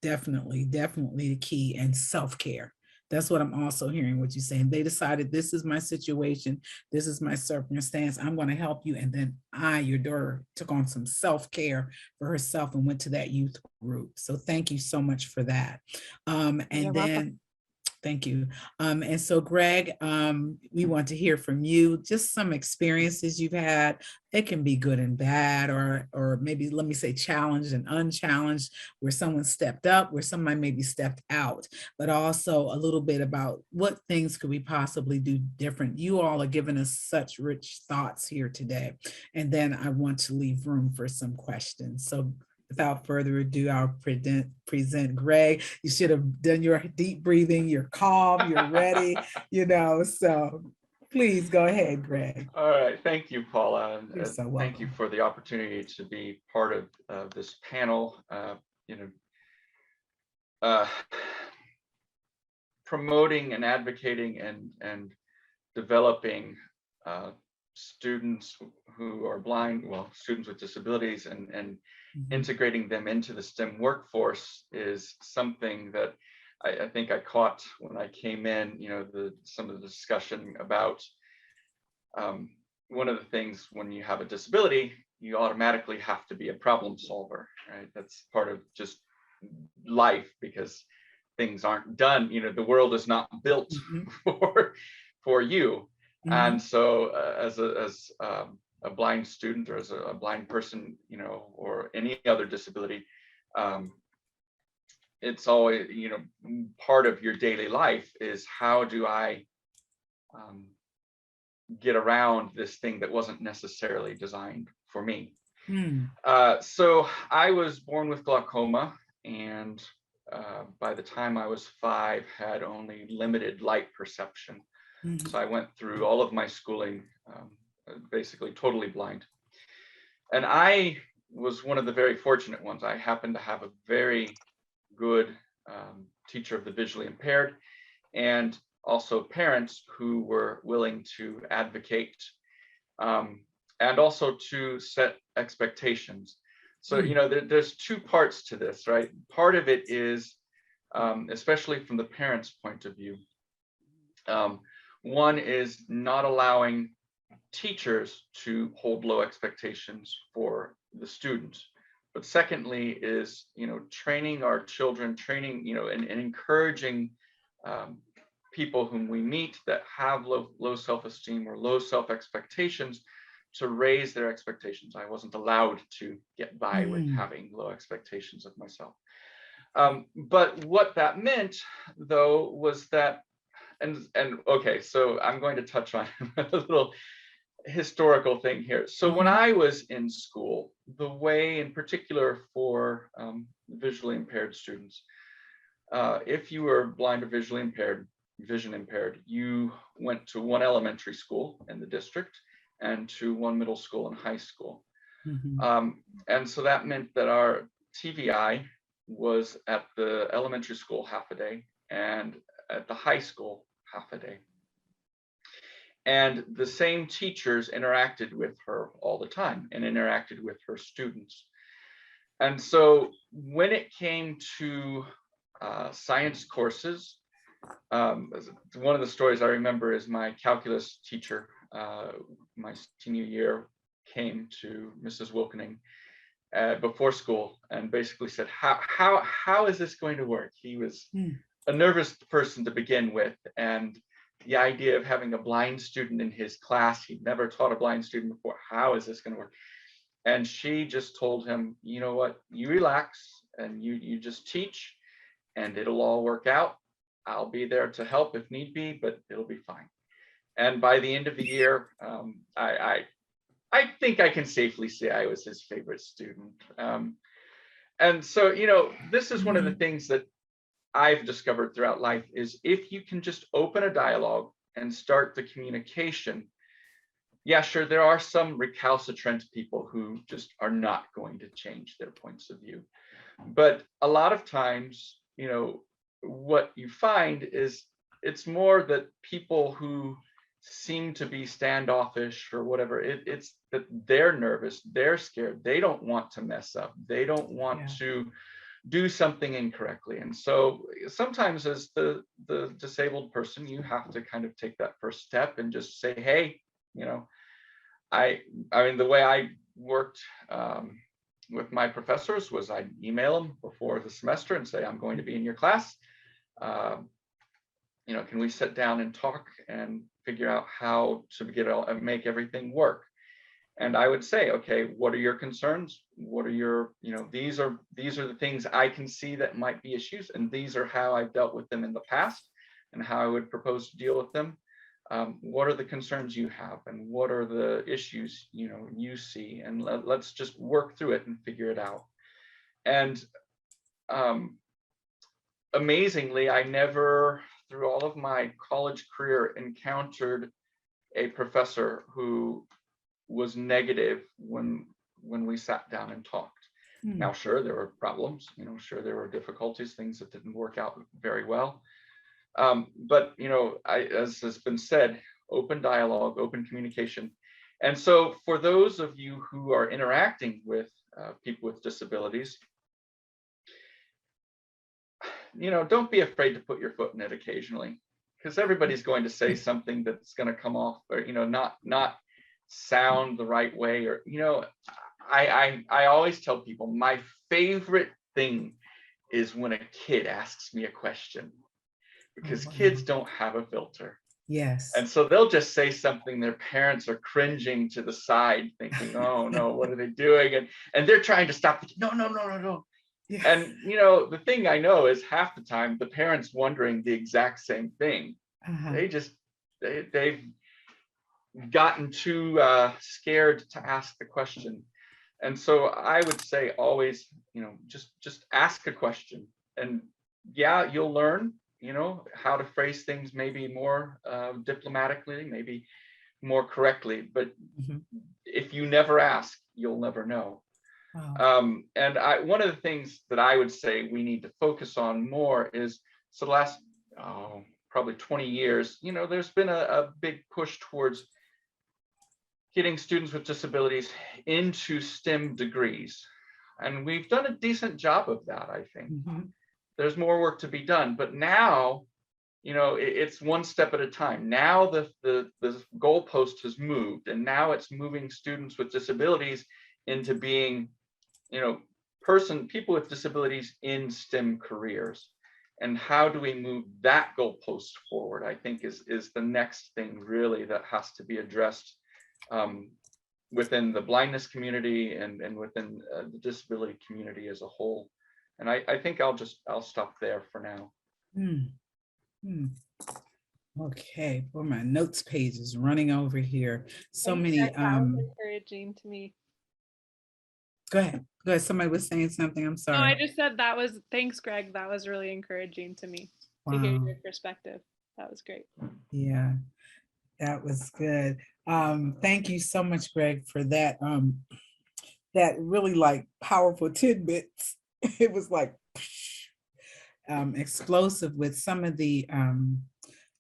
definitely the key, and self-care. That's what I'm also hearing what you're saying. They decided, this is my situation, this is my circumstance, I'm going to help you. And then your daughter, took on some self-care for herself and went to that youth group. So thank you so much for that. Welcome. Thank you. And so Greg, we want to hear from you, just some experiences you've had. It can be good and bad, or maybe, let me say, challenged and unchallenged, where someone stepped up, where someone maybe stepped out, but also a little bit about what things could we possibly do different. You all are giving us such rich thoughts here today. And then I want to leave room for some questions. So without further ado, I'll present Greg. You should have done your deep breathing. You're calm, you're ready, you know, so please go ahead, Greg. All right, thank you, Paula. You're so welcome. Thank you for the opportunity to be part of this panel. Promoting and advocating and developing students who are blind, well, students with disabilities, and integrating them into the STEM workforce is something that I think I caught when I came in, you know, some of the discussion about one of the things when you have a disability, you automatically have to be a problem solver, right? That's part of just life, because things aren't done, you know, the world is not built for you. And so as a blind student, or as a blind person, you know, or any other disability, it's always, you know, part of your daily life is, how do I get around this thing that wasn't necessarily designed for me? So I was born with glaucoma, and by the time I was 5, had only limited light perception. So I went through all of my schooling basically totally blind. And I was one of the very fortunate ones. I happened to have a very good teacher of the visually impaired, and also parents who were willing to advocate and also to set expectations. So, you know, there's two parts to this, right? Part of it is, especially from the parents' point of view, one is not allowing teachers to hold low expectations for the students. But secondly is, you know, training our children, training, you know, and encouraging people whom we meet that have low self-esteem or low self-expectations to raise their expectations. I wasn't allowed to get by with having low expectations of myself. But what that meant, though, was that, and okay, so I'm going to touch on a little historical thing here. So when I was in school, the way in particular for visually impaired students, if you were blind or visually impaired, vision impaired, you went to one elementary school in the district and to one middle school and high school. And so that meant that our TVI was at the elementary school half a day and at the high school half a day. And the same teachers interacted with her all the time and interacted with her students. And so when it came to science courses, one of the stories I remember is my calculus teacher, my senior year, came to Mrs. Wilkening before school and basically said, how is this going to work? He was a nervous person to begin with, and the idea of having a blind student in his class, he'd never taught a blind student before. How is this going to work? And she just told him, you know what, you relax and you just teach and it'll all work out. I'll be there to help if need be, but it'll be fine. And by the end of the year, I think I can safely say I was his favorite student. And so, you know, this is one of the things that I've discovered throughout life is if you can just open a dialogue and start the communication, yeah, sure, there are some recalcitrant people who just are not going to change their points of view. But a lot of times, you know, what you find is it's more that people who seem to be standoffish or whatever, it's that they're nervous, they're scared, they don't want to mess up, they don't want to do something incorrectly. And so sometimes as the disabled person, you have to kind of take that first step and just say, hey, you know, I mean, the way I worked with my professors was I'd email them before the semester and say, I'm going to be in your class. You know, can we sit down and talk and figure out how to make everything work? And I would say, okay, what are your concerns? What are your, you know, these are the things I can see that might be issues, and these are how I've dealt with them in the past and how I would propose to deal with them. What are the concerns you have, and what are the issues, you know, you see, and let's just work through it and figure it out. And amazingly, I never, through all of my college career, encountered a professor who was negative when we sat down and talked. Now, sure, there were problems, you know, sure, there were difficulties, things that didn't work out very well. But, you know, as has been said, open dialogue, open communication. And so for those of you who are interacting with people with disabilities, you know, don't be afraid to put your foot in it occasionally, because everybody's going to say something that's going to come off, or, you know, not sound the right way. Or, you know, I always tell people my favorite thing is when a kid asks me a question, because kids don't have a filter. Yes. And so they'll just say something their parents are cringing to the side thinking, oh no, what are they doing? And they're trying to stop it. No. Yeah. And, you know, the thing I know is half the time the parents wondering the exact same thing. They've gotten too scared to ask the question. And so I would say always, you know, just ask a question, and yeah, you'll learn, you know, how to phrase things maybe more diplomatically, maybe more correctly. But if you never ask, you'll never know. Wow. And one of the things that I would say we need to focus on more is, so the last probably 20 years, you know, there's been a big push towards getting students with disabilities into STEM degrees. And we've done a decent job of that, I think. There's more work to be done, but now, you know, it's one step at a time. Now the goalpost has moved, and now it's moving students with disabilities into being, you know, people with disabilities in STEM careers. And how do we move that goalpost forward, I think is the next thing really that has to be addressed within the blindness community and within the disability community as a whole. And I think I'll stop there for now. Okay, well, my notes page is running over here. So Thanks, many. Greg. That was encouraging to me. Go ahead. Go ahead. Somebody was saying something. I'm sorry. No, I just said that was, thanks, Greg. That was really encouraging to me to hear your perspective. That was great. Yeah, that was good. Thank you so much, Greg, for that. That really like powerful tidbits. It was like explosive with some of the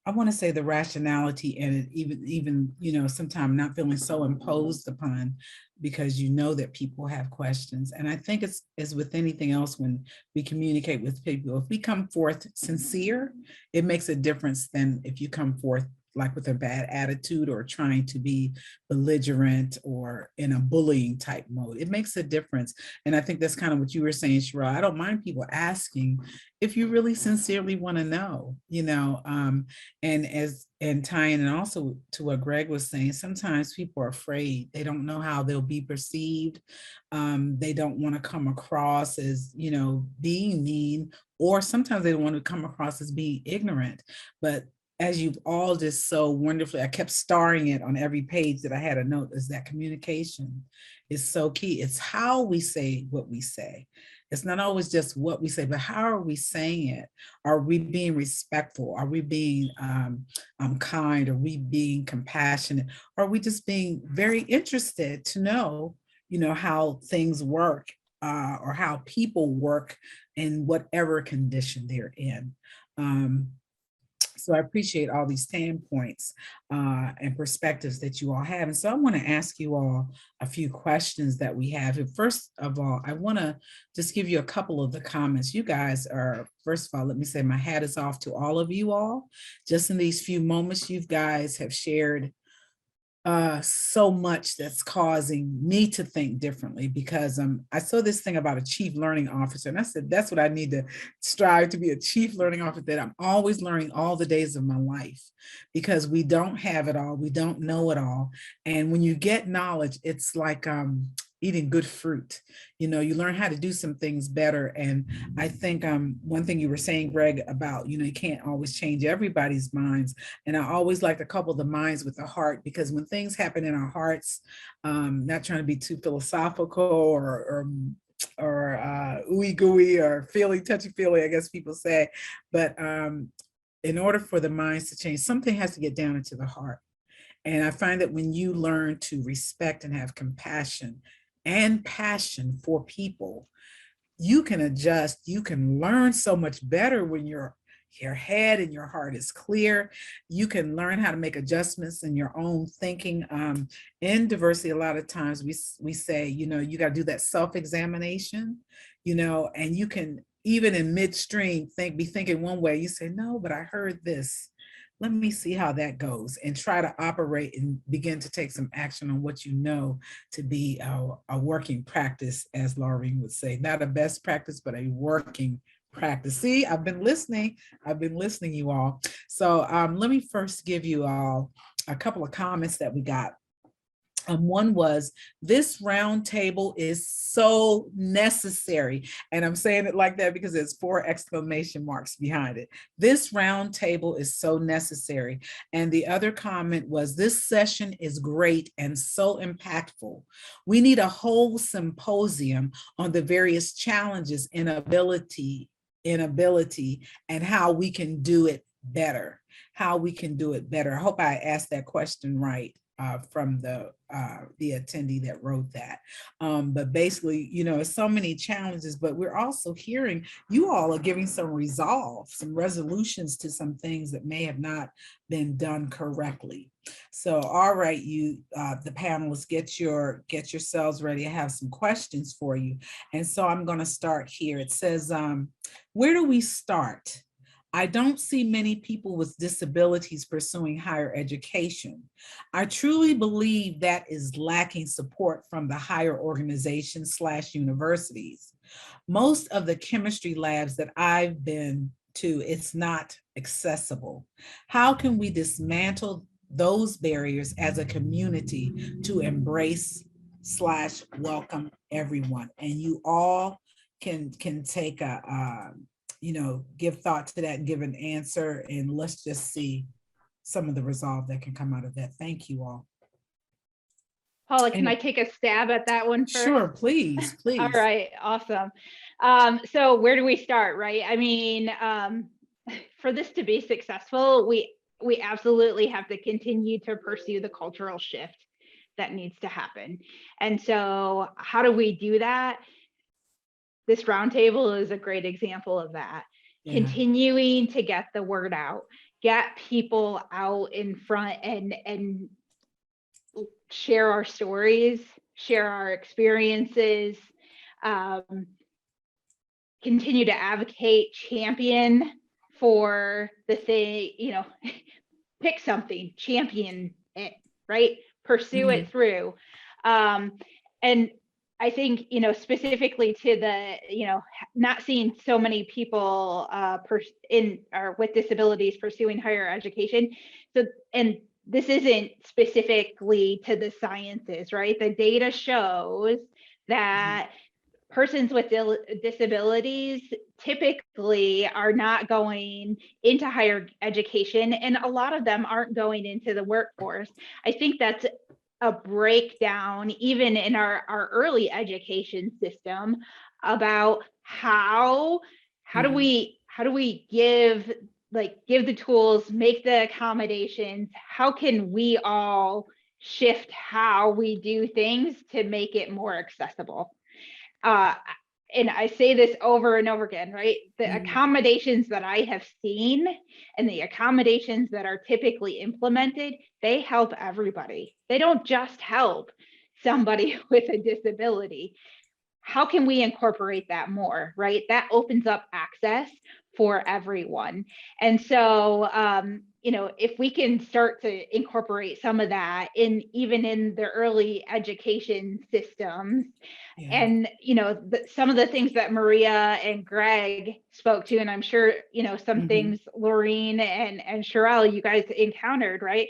I want to say the rationality and it even, you know, sometimes not feeling so imposed upon because you know that people have questions. And I think it's as with anything else when we communicate with people, if we come forth sincere, it makes a difference than if you come forth like with a bad attitude or trying to be belligerent or in a bullying type mode. It makes a difference. And I think that's kind of what you were saying, Cherelle. I don't mind people asking if you really sincerely want to know, you know, and tying and also to what Greg was saying, sometimes people are afraid. They don't know how they'll be perceived. They don't want to come across as, you know, being mean, or sometimes they don't want to come across as being ignorant. But as you've all just so wonderfully, I kept starring it on every page that I had a note, is that communication is so key. It's how we say what we say. It's not always just what we say, but how are we saying it? Are we being respectful? Are we being kind? Are we being compassionate? Are we just being very interested to know, you know, how things work or how people work in whatever condition they're in? So I appreciate all these standpoints and perspectives that you all have. And so I want to ask you all a few questions that we have. And first of all, I want to just give you a couple of the comments. You guys are, first of all, let me say my hat is off to all of you all. Just in these few moments, you guys have shared so much that's causing me to think differently, because I saw this thing about a chief learning officer, and I said, that's what I need to strive to be, a chief learning officer, that I'm always learning all the days of my life, because we don't have it all. We don't know it all. And when you get knowledge, it's like eating good fruit. You know, you learn how to do some things better. And I think one thing you were saying, Greg, about, you know, you can't always change everybody's minds. And I always like to couple the minds with the heart, because when things happen in our hearts, not trying to be too philosophical or ooey gooey or feely, touchy-feely, I guess people say, but in order for the minds to change, something has to get down into the heart. And I find that when you learn to respect and have compassion and passion for people, you can adjust, you can learn so much better when your head and your heart is clear. You can learn how to make adjustments in your own thinking. In diversity, a lot of times we say, you know, you got to do that self-examination, you know, and you can, even in midstream, be thinking one way, you say, no, but I heard this. Let me see how that goes, and try to operate and begin to take some action on what you know to be a working practice, as Laureen would say, not a best practice, but a working practice. See, I've been listening, you all. So let me first give you all a couple of comments that we got. One was, this roundtable is so necessary. And I'm saying it like that because there's 4 exclamation marks behind it. This roundtable is so necessary. And the other comment was, this session is great and so impactful. We need a whole symposium on the various challenges, inability, and how we can do it better. I hope I asked that question right. from the attendee that wrote that. But basically, you know, so many challenges, but we're also hearing you all are giving some resolve, some resolutions to some things that may have not been done correctly. So, all right, you, the panelists, get yourselves ready. I have some questions for you. And so I'm going to start here. It says, where do we start? I don't see many people with disabilities pursuing higher education. I truly believe that is lacking support from the higher organizations / universities. Most of the chemistry labs that I've been to, it's not accessible. How can we dismantle those barriers as a community to embrace / welcome everyone? And you all can take a you know, give thought to that and give an answer, and let's just see some of the resolve that can come out of that. Thank you all. Paula, can I take a stab at that one first? Sure, please, please. All right, awesome. So where do we start, right? I mean, for this to be successful, we absolutely have to continue to pursue the cultural shift that needs to happen. And so how do we do that? This roundtable is a great example of that. Yeah. Continuing to get the word out, get people out in front and share our stories, share our experiences, continue to advocate, champion for the thing, you know, pick something, champion it, right? Pursue it through. And I think, you know, specifically to the, you know, not seeing so many people with disabilities pursuing higher education. So, and this isn't specifically to the sciences, right? The data shows that persons with disabilities typically are not going into higher education, and a lot of them aren't going into the workforce. I think that's a breakdown even in our early education system about how do we give the tools, make the accommodations, how can we all shift how we do things to make it more accessible. And I say this over and over again, right? The accommodations that I have seen and the accommodations that are typically implemented, they help everybody. They don't just help somebody with a disability. How can we incorporate that more, right? That opens up access for everyone. And so, you know, if we can start to incorporate some of that even in the early education systems, and, you know, some of the things that Maria and Greg spoke to, and I'm sure, you know, some things Laureen and Cherelle, you guys encountered, right?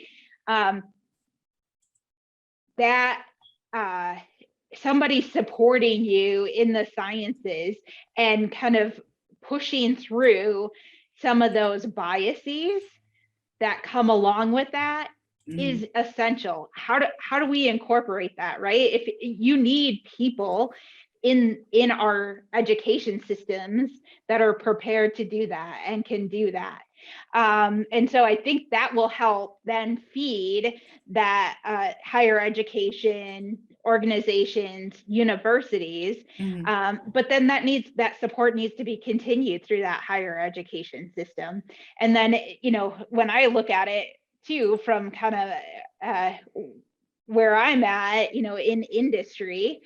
That somebody supporting you in the sciences and kind of pushing through some of those biases that come along with that is essential. How do we incorporate that, right? If you need people in our education systems that are prepared to do that and can do that. And so I think that will help then feed that higher education organizations, universities, but then that support needs to be continued through that higher education system. And then, you know, when I look at it too, from kind of where I'm at, you know, in industry,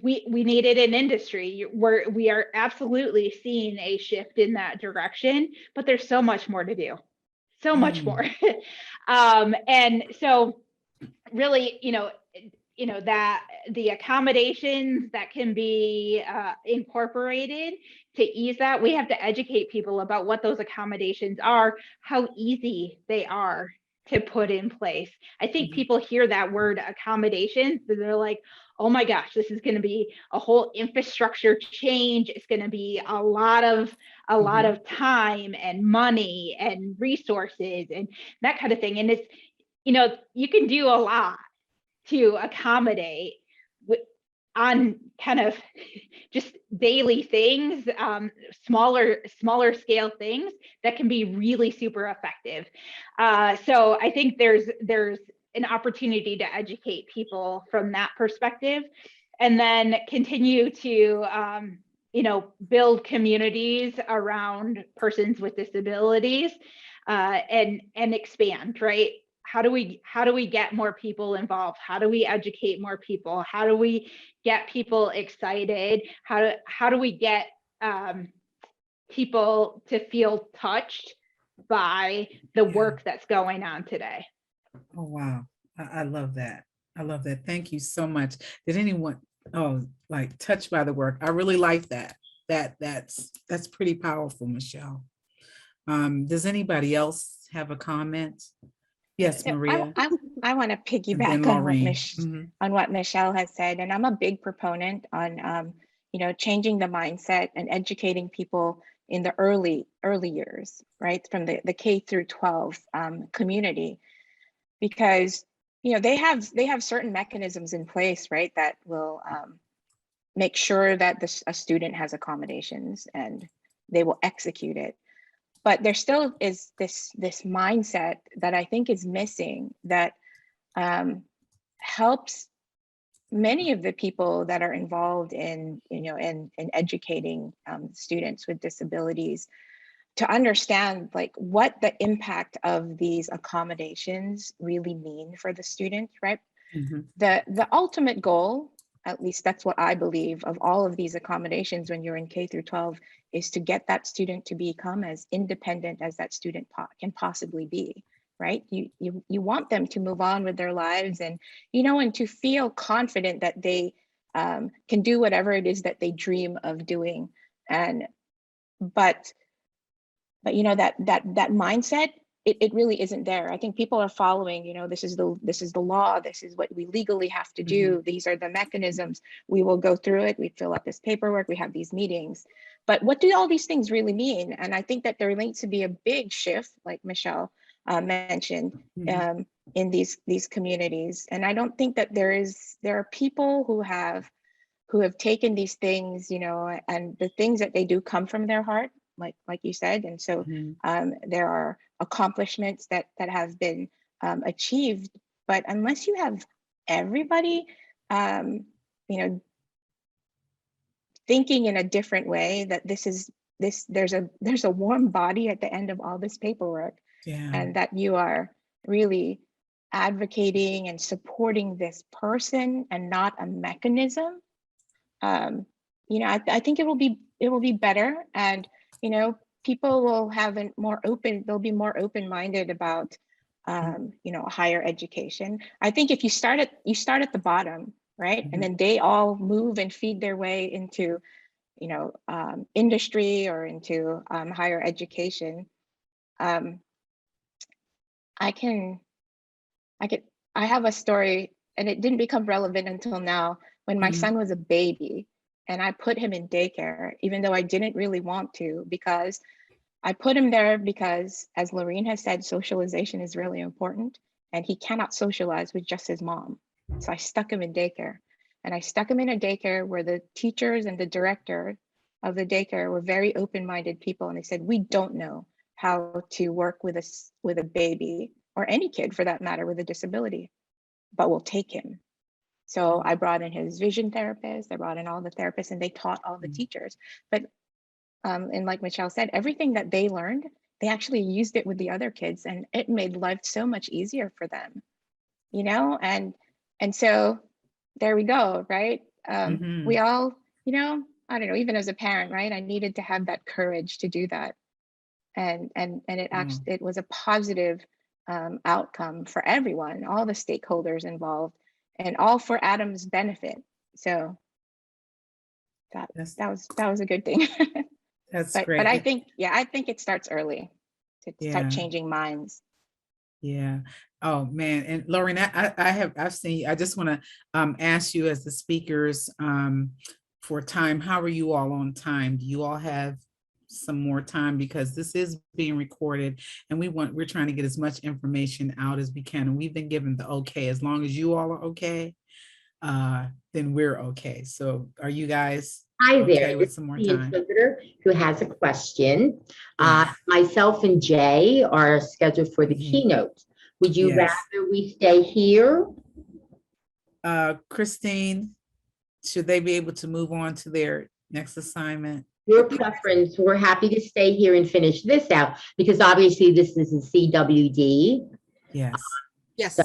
we need it in industry where we are absolutely seeing a shift in that direction, but there's so much more to do, so much more. And so really, you know, that the accommodations that can be incorporated to ease that, we have to educate people about what those accommodations are, how easy they are to put in place. I think people hear that word accommodations and they're like, oh my gosh, this is going to be a whole infrastructure change. It's going to be a lot of time and money and resources and that kind of thing. And it's, you know, you can do a lot to accommodate on kind of just daily things, smaller scale things that can be really super effective. So I think there's an opportunity to educate people from that perspective, and then continue to build communities around persons with disabilities, and expand, right? How do we get more people involved? How do we educate more people? How do we get people excited? How do we get people to feel touched by the work that's going on today? Oh, wow. I love that. I love that. Thank you so much. Did anyone, like touched by the work? I really like that. That's pretty powerful, Michelle. Does anybody else have a comment? Yes, Maria. I want to piggyback on what Michelle has said, and I'm a big proponent on changing the mindset and educating people in the early years, right, from the K through 12 community, because they have certain mechanisms in place, right, that will make sure that a student has accommodations, and they will execute it. But there still is this mindset that I think is missing, that helps many of the people that are involved in educating students with disabilities to understand like what the impact of these accommodations really mean for the student, right? Mm-hmm. The ultimate goal, at least that's what I believe, of all of these accommodations when you're in K through 12, is to get that student to become as independent as that student can possibly be, right? You want them to move on with their lives, and and to feel confident that they can do whatever it is that they dream of doing. And but that mindset, it really isn't there. I think people are following, this is the law, this is what we legally have to do, mm-hmm. These are the mechanisms, we will go through it, we fill out this paperwork, we have these meetings. But what do all these things really mean? And I think that there needs to be a big shift, like Michelle mentioned, mm-hmm. In these communities. And I don't think that there are people who have taken these things, and the things that they do come from their heart, like you said. And so mm-hmm. There are accomplishments that have been achieved, but unless you have everybody thinking in a different way, that there's a warm body at the end of all this paperwork, and that you are really advocating and supporting this person and not a mechanism, I think it will be better, and people will they'll be more open-minded about higher education. I think if you start at the bottom, right, mm-hmm. and then they all move and feed their way into industry or into higher education. I have a story, and it didn't become relevant until now, when my mm-hmm. son was a baby. And I put him in daycare, even though I didn't really want to, because I put him there because, as Laureen has said, socialization is really important, and he cannot socialize with just his mom. So I stuck him in daycare, and I stuck him in a daycare where the teachers and the director of the daycare were very open-minded people. And they said, we don't know how to work with a baby, or any kid for that matter, with a disability, but we'll take him. So I brought in his vision therapist, I brought in all the therapists, and they taught all the teachers. But, and like Michelle said, everything that they learned, they actually used it with the other kids, and it made life so much easier for them, and so there we go, right? Mm-hmm. We all, I don't know, even as a parent, right? I needed to have that courage to do that. And it actually, it was a positive outcome for everyone, all the stakeholders involved, and all for Adam's benefit. So that was a good thing. That's but, great. But I think it starts early to start changing minds. Yeah. Oh man. And Laureen, I've seen, I just want to ask you, as the speakers for time, how are you all on time? Do you all have some more time, because this is being recorded and we're trying to get as much information out as we can, and we've been given the okay. As long as you all are okay, then we're okay. So are you guys okay with some more time? Who has a question. Myself and Jay are scheduled for the keynote, Would you Yes. rather we stay here? Christine, should they be able to move on to their next assignment? Your preference, we're happy to stay here and finish this out because obviously this is a CWD. Yes. Yes, So,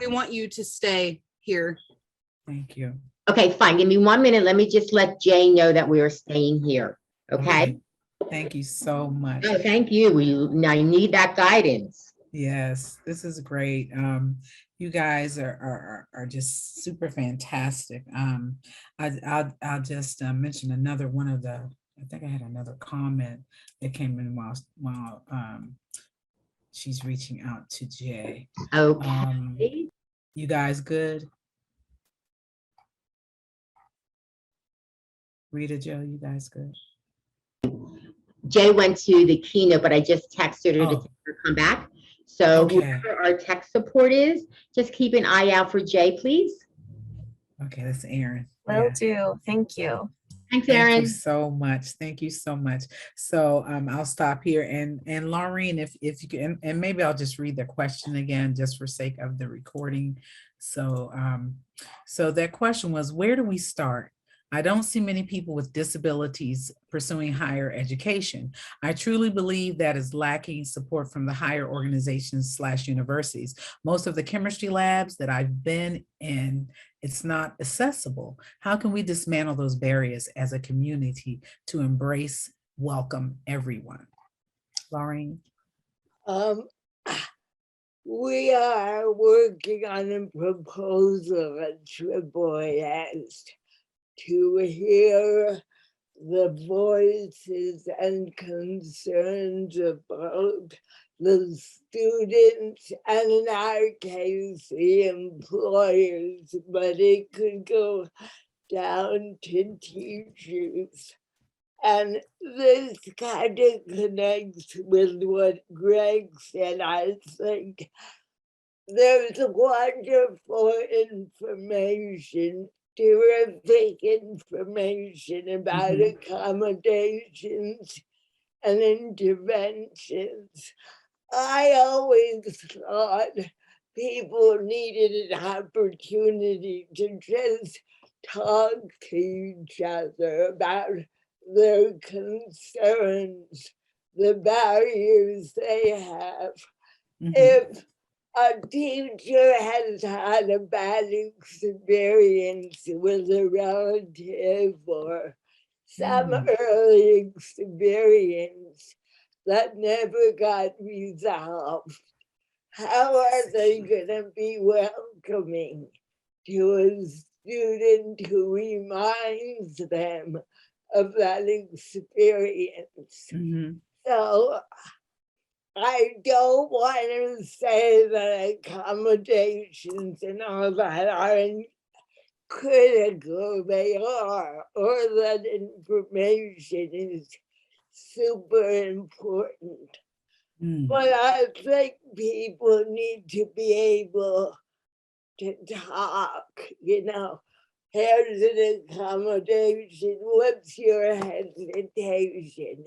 we want you to stay here. Thank you. okay, fine. Give me 1 minute. Let me just let Jay know that we are staying here. Okay. Thank you so much. No, thank you. I need that guidance. Yes, this is great. You guys are just super fantastic. I'll just mention another one of the. I think I had another comment that came in while she's reaching out to Jay. Okay. You guys good? Rita, Joe, you guys good? Jay went to the keynote, but I just texted her to tell her to come back. So Okay. whoever our tech support is, just keep an eye out for Jay, please. Okay, that's Aaron. Will do. Thank you. Thanks, Aaron. Thank you so much. Thank you so much. So I'll stop here and Laureen, if you can, and maybe I'll just read the question again just for sake of the recording. So so that question was, where do we start? I don't see many people with disabilities pursuing higher education. I truly believe that is lacking support from the higher organizations / universities. Most of the chemistry labs that I've been in, it's not accessible. How can we dismantle those barriers as a community to embrace, welcome everyone? Laureen? We are working on a proposal at AAAS to hear the voices and concerns about the students and in our case, the employers, but it could go down to teachers. And this kind of connects with what Greg said. I think there's wonderful information, terrific information about accommodations and interventions. I always thought people needed an opportunity to just talk to each other about their concerns, the barriers they have. If a teacher has had a bad experience with a relative or some early experience that never got resolved, how are they going to be welcoming to a student who reminds them of that experience? So I don't want to say that accommodations and all that aren't critical. They are, or that information is super important. But I think people need to be able to talk, you know. Here's an accommodation. What's your hesitation?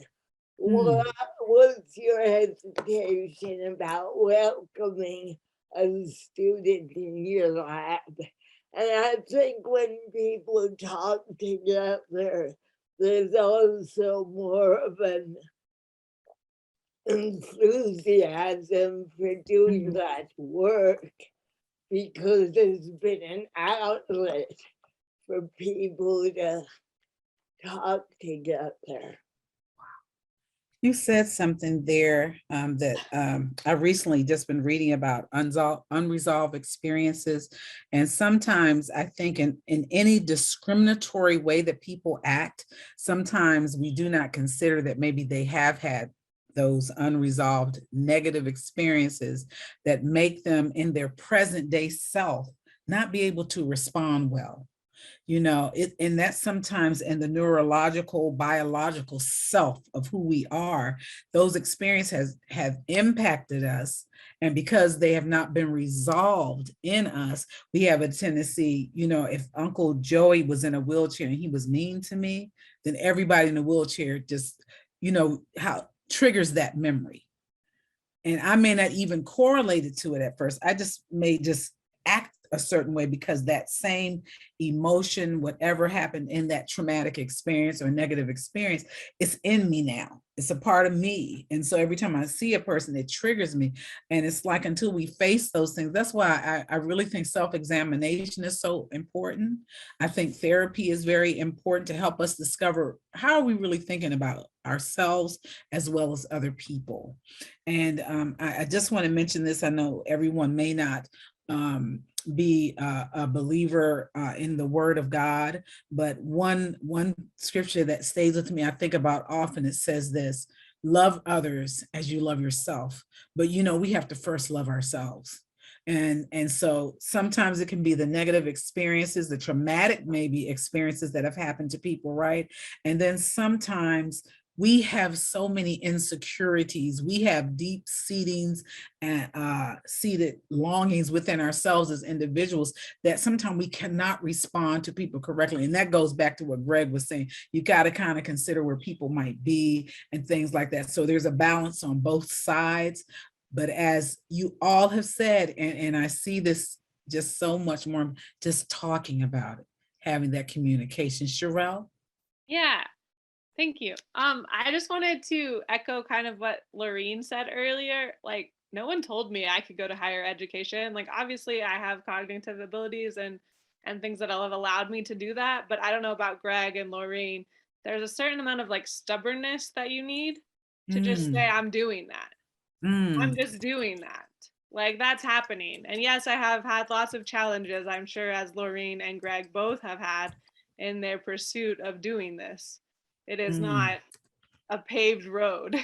What's your hesitation about welcoming a student in your lab? And I think when people talk together, there's also more of an enthusiasm for doing that work because there's been an outlet for people to talk together. You said something there that I've recently just been reading about unresolved experiences. And sometimes I think in any discriminatory way that people act, sometimes we do not consider that maybe they have had those unresolved negative experiences that make them in their present day self not be able to respond well. You know, and that's sometimes in the neurological, biological self of who we are. Those experiences have impacted us. And because they have not been resolved in us, we have a tendency, you know, if Uncle Joey was in a wheelchair and he was mean to me, then everybody in the wheelchair just, you know, how triggers that memory. And I may not even correlate it to it at first. I just may just act a certain way because that same emotion, whatever happened in that traumatic experience or negative experience, it's in me now. It's a part of me. And so every time I see a person, it triggers me. And it's like until we face those things, that's why I really think self-examination is so important. I think therapy is very important to help us discover how are we really thinking about ourselves as well as other people. And I just want to mention this. I know everyone may not be a believer in the Word of God, but one scripture that stays with me, I think about often, it says this: love others as you love yourself. But we have to first love ourselves. And so sometimes it can be the negative experiences, the traumatic maybe experiences that have happened to people, right? And then sometimes we have so many insecurities. We have deep seated longings within ourselves as individuals that sometimes we cannot respond to people correctly. And that goes back to what Greg was saying. You got to kind of consider where people might be and things like that. So there's a balance on both sides. But as you all have said, and I see this just so much more, just talking about it, having that communication. Cherelle? Yeah. Thank you. I just wanted to echo kind of what Laureen said earlier. Like, no one told me I could go to higher education. Like, obviously I have cognitive abilities and things that have allowed me to do that. But I don't know about Greg and Laureen. There's a certain amount of like stubbornness that you need to just say, I'm doing that. I'm just doing that. Like, that's happening. And yes, I have had lots of challenges, I'm sure, as Laureen and Greg both have had in their pursuit of doing this. It is not a paved road.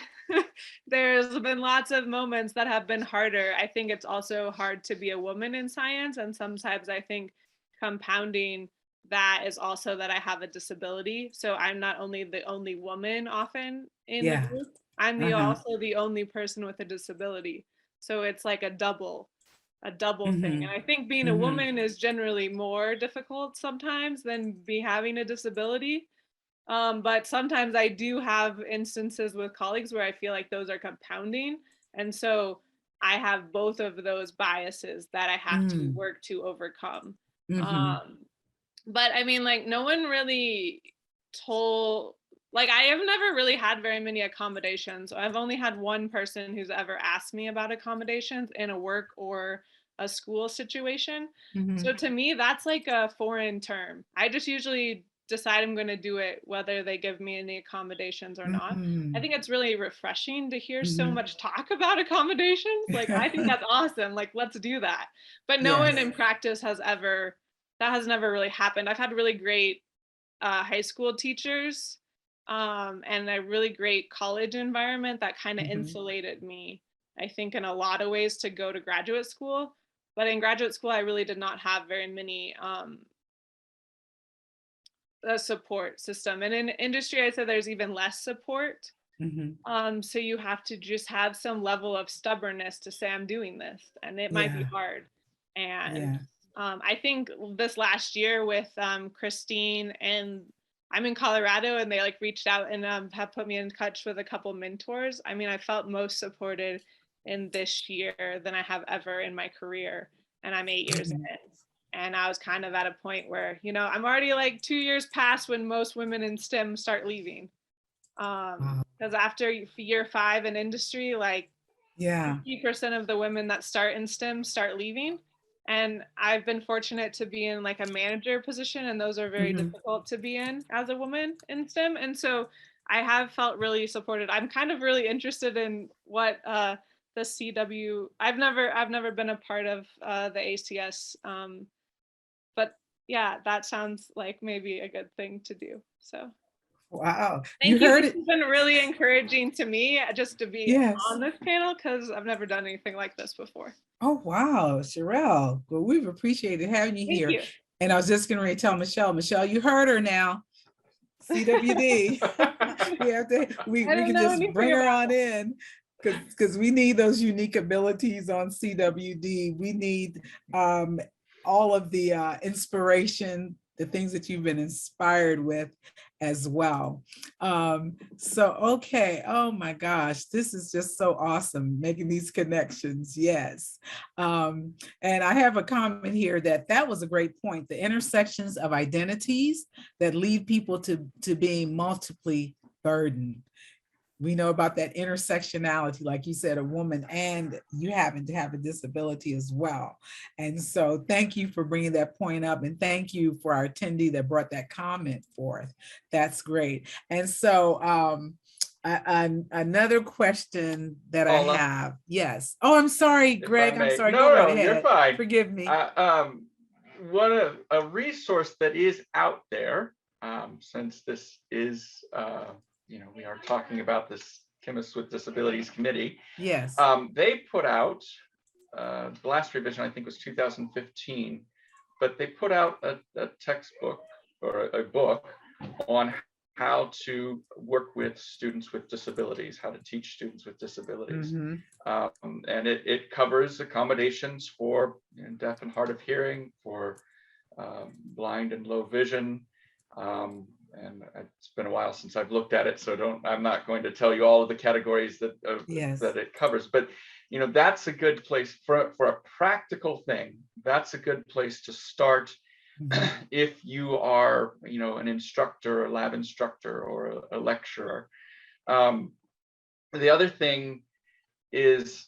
There's been lots of moments that have been harder. I think it's also hard to be a woman in science. And sometimes I think compounding that is also that I have a disability. So I'm not only the only woman often in the group, I'm also the only person with a disability. So it's like a double thing. And I think being a woman is generally more difficult sometimes than having a disability. But sometimes I do have instances with colleagues where I feel like those are compounding. And so I have both of those biases that I have to work to overcome. But I mean, like, no one really told, like, I have never really had very many accommodations. I've only had one person who's ever asked me about accommodations in a work or a school situation. So to me, that's like a foreign term. I just usually decide I'm going to do it whether they give me any accommodations or not. I think it's really refreshing to hear so much talk about accommodations. Like, I think that's awesome. Like, let's do that. But no one in practice has never really happened. I've had really great high school teachers and a really great college environment that kind of insulated me, I think, in a lot of ways to go to graduate school. But in graduate school, I really did not have very many a support system. And in industry, I'd say there's even less support. So you have to just have some level of stubbornness to say, I'm doing this, and it might be hard. And I think this last year with Christine, and I'm in Colorado, and they like reached out and have put me in touch with a couple mentors. I mean, I felt most supported in this year than I have ever in my career. And I'm 8 years in. And I was kind of at a point where, I'm already like 2 years past when most women in STEM start leaving. Because after year 5 in industry, like 50% of the women that start in STEM start leaving. And I've been fortunate to be in like a manager position, and those are very difficult to be in as a woman in STEM. And so I have felt really supported. I'm kind of really interested in what the CW, I've never been a part of the ACS, but yeah, that sounds like maybe a good thing to do. So wow, thank you. This has been really encouraging to me just to be on this panel, because I've never done anything like this before. Oh, wow, Cherelle. Well, we've appreciated having you here. And I was just going to tell Michelle, you heard her now. CWD. we can just bring her on in, because we need those unique abilities on CWD. We need all of the inspiration the things that you've been inspired with as well. Okay, oh my gosh, this is just so awesome, making these connections, yes. And I have a comment here that was a great point, the intersections of identities that lead people to being multiply burdened. We know about that intersectionality, like you said, a woman and you happen to have a disability as well. And so thank you for bringing that point up, and thank you for our attendee that brought that comment forth. That's great. And so another question that Paula? I have, yes. Oh, I'm sorry, Greg, I'm sorry, No, go right no, ahead. you're fine. Forgive me. A resource that is out there, since this is, we are talking about this Chemists with Disabilities Committee. Yes. They put out, the last revision I think was 2015, but they put out a textbook or a book on how to work with students with disabilities, how to teach students with disabilities. Mm-hmm. And it covers accommodations for deaf and hard of hearing, for blind and low vision. And it's been a while since I've looked at it, so I'm not going to tell you all of the categories that that it covers, but that's a good place for a practical thing. That's a good place to start. Mm-hmm. If you are, an instructor, a lab instructor, or a lecturer. The other thing is,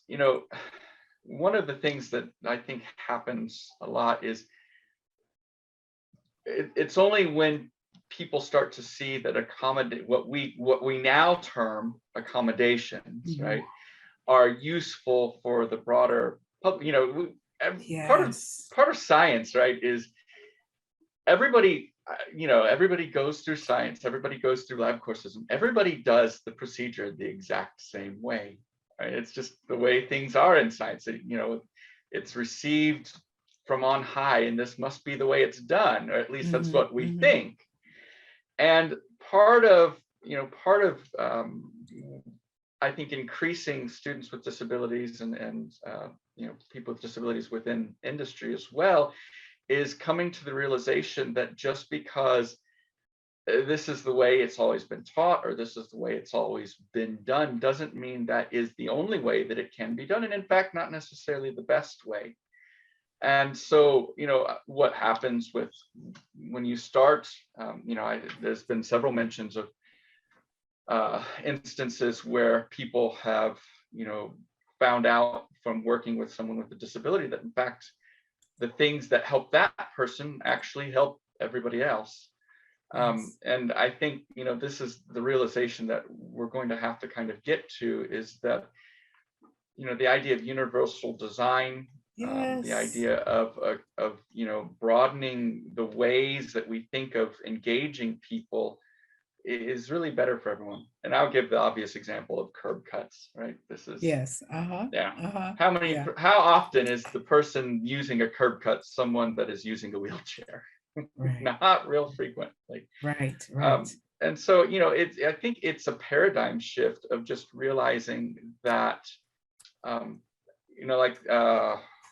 one of the things that I think happens a lot is it's only when people start to see that what we now term accommodations, mm-hmm. right, are useful for the broader public. Yes. Part of science, right, is everybody goes through science, everybody goes through lab courses, and everybody does the procedure the exact same way, right? It's just the way things are in science. It's received from on high, and this must be the way it's done, or at least that's what we mm-hmm. think. And part of I think increasing students with disabilities and people with disabilities within industry as well is coming to the realization that just because this is the way it's always been taught, or this is the way it's always been done, doesn't mean that is the only way that it can be done, and in fact not necessarily the best way. And so what happens when you start, there's been several mentions of instances where people have found out from working with someone with a disability that in fact the things that help that person actually help everybody else. Yes. And I think, this is the realization that we're going to have to kind of get to, is that, the idea of universal design, yes. The idea of broadening the ways that we think of engaging people is really better for everyone. And I'll give the obvious example of curb cuts, right? This is, yes. Yeah. How often is the person using a curb cut someone that is using a wheelchair? Right. Not real frequently. Right. And so, I think it's a paradigm shift of just realizing that,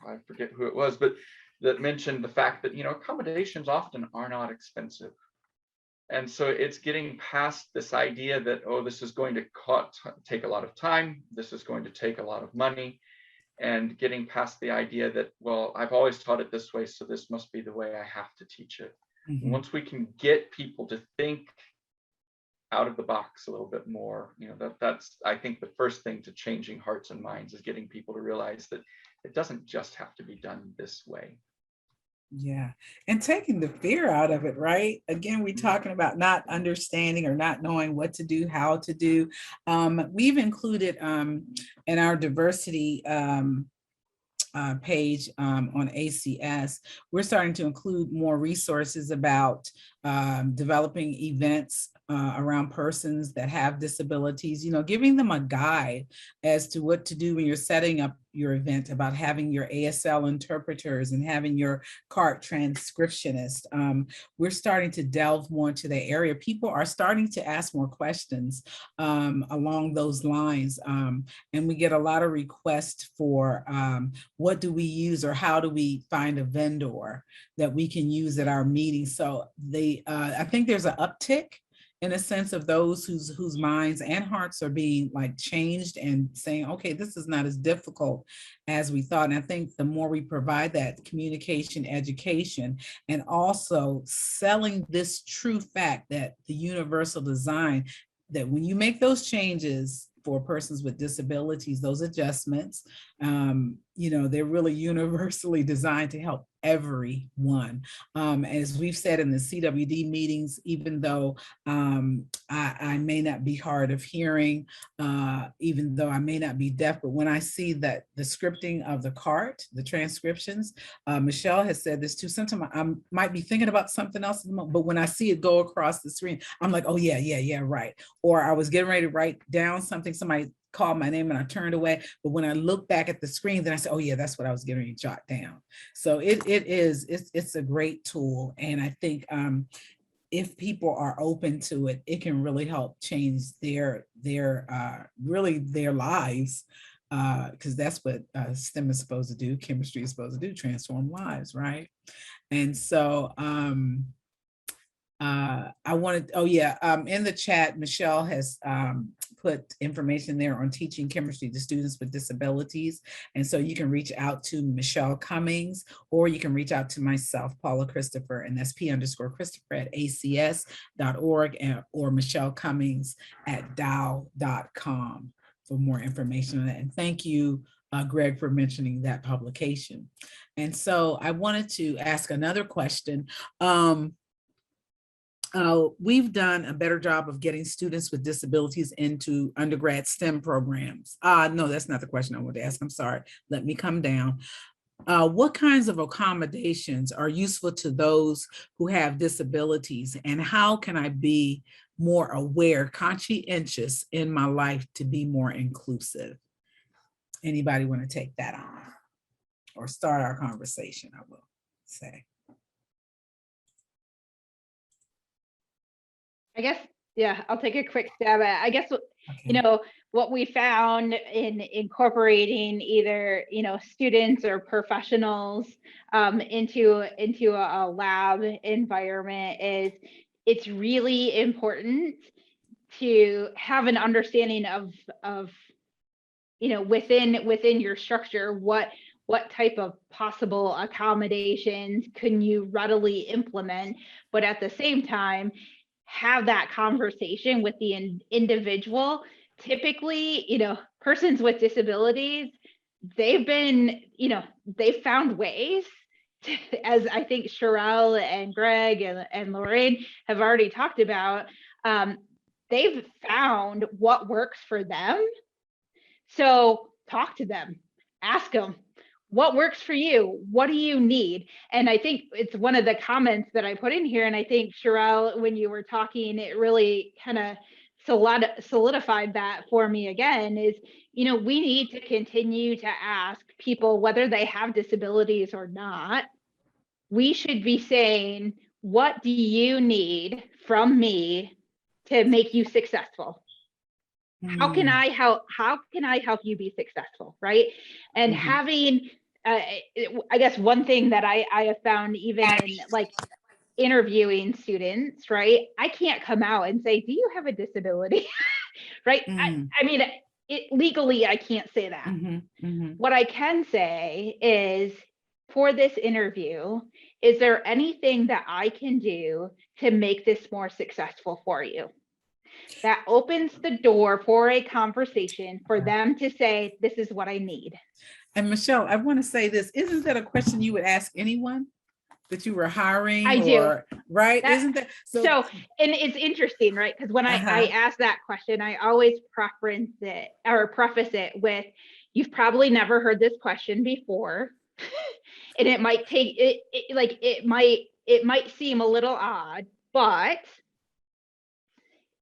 I forget who it was, but that mentioned the fact that, accommodations often are not expensive. And so it's getting past this idea that, this is going to take a lot of time, this is going to take a lot of money, and getting past the idea that, well, I've always taught it this way, so this must be the way I have to teach it. Mm-hmm. Once we can get people to think out of the box a little bit more, that's, I think, the first thing to changing hearts and minds, is getting people to realize that it doesn't just have to be done this way. Yeah, and taking the fear out of it, right? Again, we're talking about not understanding or not knowing what to do, how to do. We've included in our diversity page on ACS, we're starting to include more resources about developing events around persons that have disabilities, giving them a guide as to what to do when you're setting up your event, about having your ASL interpreters and having your CART transcriptionist. We're starting to delve more into the area. People are starting to ask more questions along those lines. And we get a lot of requests for what do we use, or how do we find a vendor that we can use at our meetings. So I think there's an uptick in a sense of those whose minds and hearts are being like changed and saying, okay, this is not as difficult as we thought. And I think the more we provide that communication, education, and also selling this true fact that the universal design, that when you make those changes for persons with disabilities, those adjustments, they're really universally designed to help everyone. As we've said in the CWD meetings, even though I may not be hard of hearing, even though I may not be deaf, but when I see that the scripting of the CART, the transcriptions, Michelle has said this too, sometimes I might be thinking about something else, but when I see it go across the screen, I'm like, oh yeah, right. Or I was getting ready to write down something, somebody called my name and I turned away, but when I look back at the screen, then I said, oh yeah, that's what I was getting ready to jot down. So it's a great tool. And I think if people are open to it, it can really help change their lives, because that's what STEM is supposed to do. Chemistry is supposed to do, transform lives, right? And so I wanted, in the chat, Michelle has put information there on teaching chemistry to students with disabilities. And so you can reach out to Michelle Cummings, or you can reach out to myself, Paula Christopher, and that's P_Christopher at acs.org, or Michelle Cummings at dow.com for more information on that. And thank you, Greg, for mentioning that publication. And so I wanted to ask another question. We've done a better job of getting students with disabilities into undergrad STEM programs. No, that's not the question I wanted to ask. I'm sorry. Let me come down. What kinds of accommodations are useful to those who have disabilities, and how can I be more aware, conscientious in my life to be more inclusive? Anybody want to take that on or start our conversation, I will say. I guess, yeah, I'll take a quick stab at it. I guess, okay. What we found in incorporating either, students or professionals into a lab environment is it's really important to have an understanding of within your structure, what type of possible accommodations can you readily implement, but at the same time, have that conversation with the individual. Typically, persons with disabilities, they've found ways to, as I think Cherelle and Greg and Laureen have already talked about, they've found what works for them. So talk to them, ask them, what works for you? What do you need? And I think it's one of the comments that I put in here. And I think Cherelle, when you were talking, it really kind of solidified that for me again, is, we need to continue to ask people whether they have disabilities or not. We should be saying, what do you need from me to make you successful? How can I help you be successful, right? And having I guess one thing that I have found, even in like interviewing students, right? I can't come out and say, do you have a disability? Right? I mean, legally, I can't say that. What I can say is, for this interview, is there anything that I can do to make this more successful for you? That opens the door for a conversation for them to say, this is what I need. And Michelle, I want to say this, isn't that a question you would ask anyone that you were hiring? I do. Right? Isn't that so? And it's interesting, right? Because when I ask that question, I always preface it with, you've probably never heard this question before. And it might take it might seem a little odd, but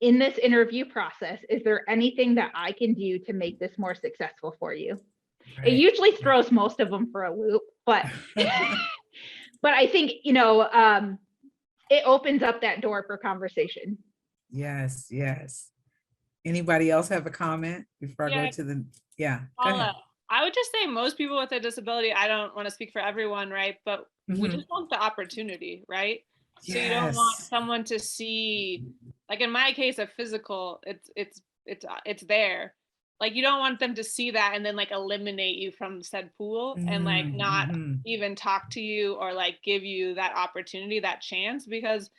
in this interview process, is there anything that I can do to make this more successful for you? It usually throws most of them for a loop, but but I think, you know, it opens up that door for conversation. Yes, yes. Anybody else have a comment before I go to the, go ahead. I would just say most people with a disability, I don't want to speak for everyone, right? But we just want the opportunity, right? So you don't want someone to see, like in my case, a physical, it's there. Like you don't want them to see that and then like eliminate you from said pool and like not even talk to you or like give you that opportunity, that chance, because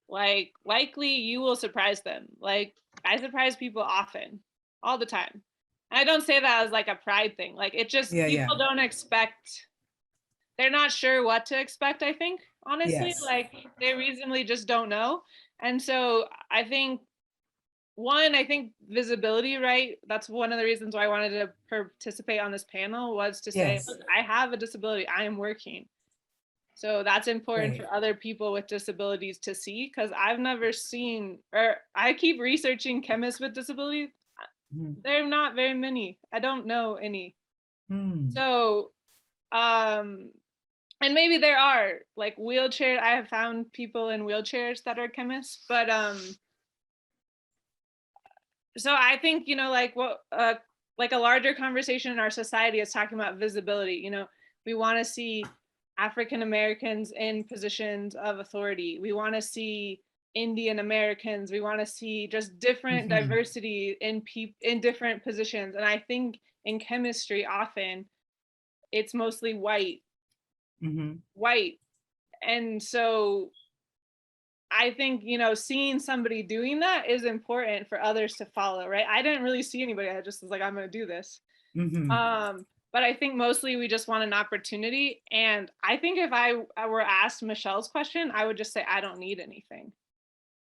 like likely you will surprise them. Like I surprise people often, all the time. And I don't say that as like a pride thing. Like it just, people don't expect, they're not sure what to expect, I think, honestly. Like they reasonably just don't know. And so I think visibility, right? That's one of the reasons why I wanted to participate on this panel, was to say, look, I have a disability, I am working. So that's important for other people with disabilities to see, because I've never seen, or I keep researching chemists with disabilities. There are not very many. I don't know any. So, and maybe there are like wheelchair. I have found people in wheelchairs that are chemists, but so I think, you know, like what, like a larger conversation in our society is talking about visibility. You know, we want to see African Americans in positions of authority. We want to see Indian Americans. We want to see just different diversity in different positions. And I think in chemistry, often it's mostly white. White. And so I think, you know, seeing somebody doing that is important for others to follow, right? I didn't really see anybody. I just was like, I'm going to do this. But I think mostly we just want an opportunity. And I think if I were asked Michelle's question, I would just say, I don't need anything.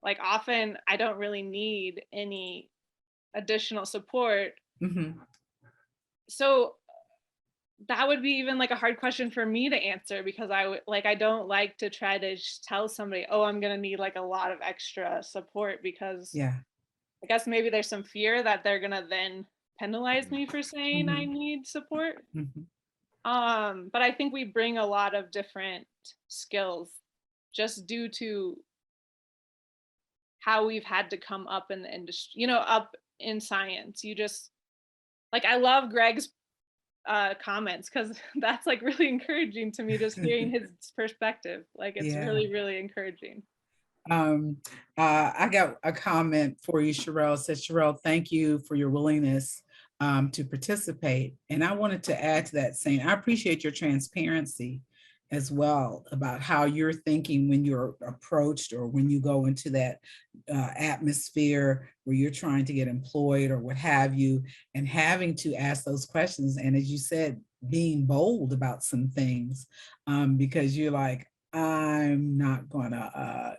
Like often I don't really need any additional support. So that would be even like a hard question for me to answer, because I don't like to try to tell somebody, oh, I'm going to need like a lot of extra support, because I guess maybe there's some fear that they're going to then penalize me for saying I need support. But I think we bring a lot of different skills just due to how we've had to come up in the industry, you know, up in science. You just, like, I love Greg's comments, because that's like really encouraging to me, just hearing his perspective. Like it's really, really encouraging. I got a comment for you, Cherelle. It says, Cherelle, thank you for your willingness to participate. And I wanted to add to that, saying I appreciate your transparency as well about how you're thinking when you're approached, or when you go into that atmosphere where you're trying to get employed or what have you, and having to ask those questions. And as you said, being bold about some things, because you're like, I'm not gonna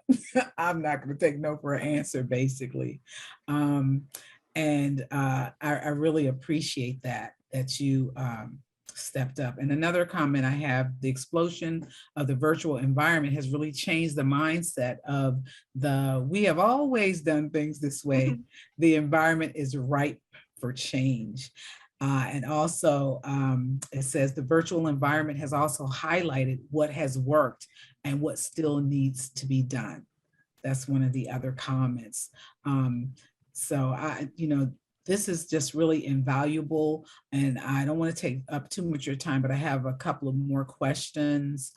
take no for an answer, basically. And I really appreciate that you stepped up. And another comment I have, the explosion of the virtual environment has really changed the mindset of we have always done things this way. The environment is ripe for change. And also it says the virtual environment has also highlighted what has worked and what still needs to be done. That's one of the other comments. So this is just really invaluable, and I don't want to take up too much of your time, but I have a couple of more questions.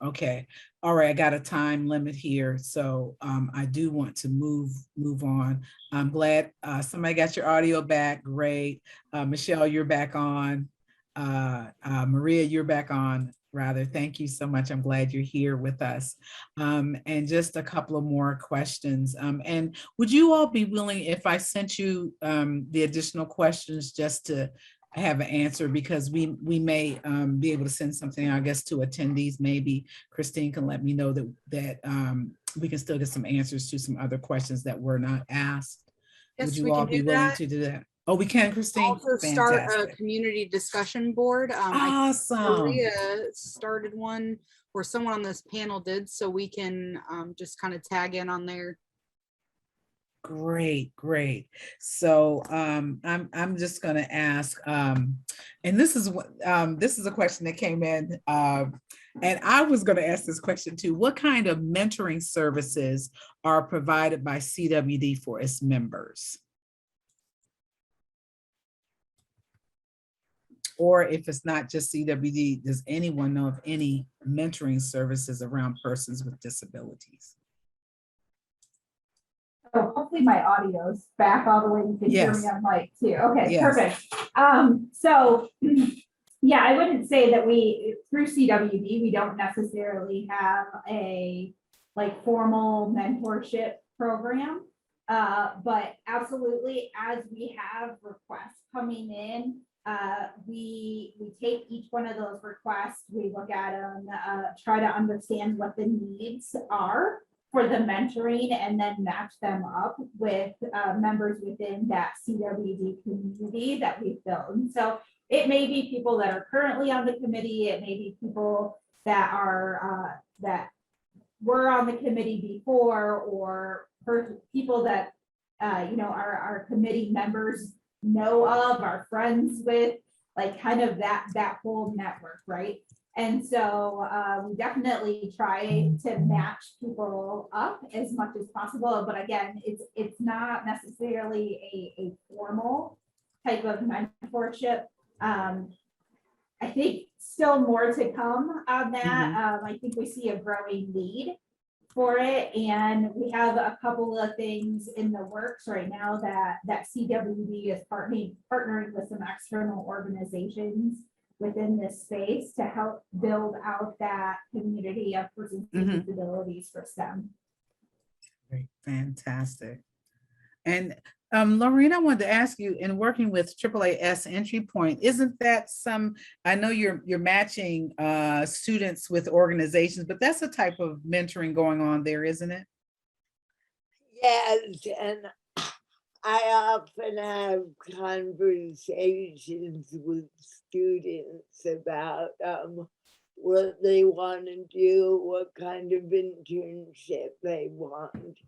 Okay, all right, I got a time limit here, so I do want to move on. I'm glad somebody got your audio back. Great. Michelle, you're back on. Maria, you're back on. Rather, thank you so much. I'm glad you're here with us. And just a couple of more questions. And would you all be willing, if I sent you the additional questions, just to have an answer, because we may be able to send something, I guess, to attendees. Maybe Christine can let me know that we can still get some answers to some other questions that were not asked. Yes, would you all be willing to do that? Oh, we can, Christine? Also start a community discussion board. Awesome. Maria started one, or someone on this panel did, so we can just kind of tag in on there. Great, great. So I'm just going to ask, and this is a question that came in, and I was going to ask this question too. What kind of mentoring services are provided by CWD for its members? Or if it's not just CWD, does anyone know of any mentoring services around persons with disabilities? So hopefully my audio's back all the way. You can hear me on mic too. Okay, Yes. perfect. So yeah, I wouldn't say that through CWD, we don't necessarily have a like formal mentorship program. But absolutely, as we have requests coming in, we take each one of those requests, we look at them, try to understand what the needs are for the mentoring, and then match them up with members within that CWD community that we've built. And so it may be people that are currently on the committee, it may be people that are that were on the committee before, or people that our committee members know of, are friends with, like kind of that whole network, right? And so we definitely try to match people up as much as possible. But again, it's not necessarily a formal type of mentorship. I think still more to come on that. I think we see a growing need for it, and we have a couple of things in the works right now that CWD is partnering with some external organizations within this space to help build out that community of persons with disabilities for STEM. Great, fantastic. And Laureen, I wanted to ask you, in working with AAAS Entry Point, isn't that I know you're matching students with organizations, but that's a type of mentoring going on there, isn't it? Yes, and I often have conversations with students about what they want to do, what kind of internship they want,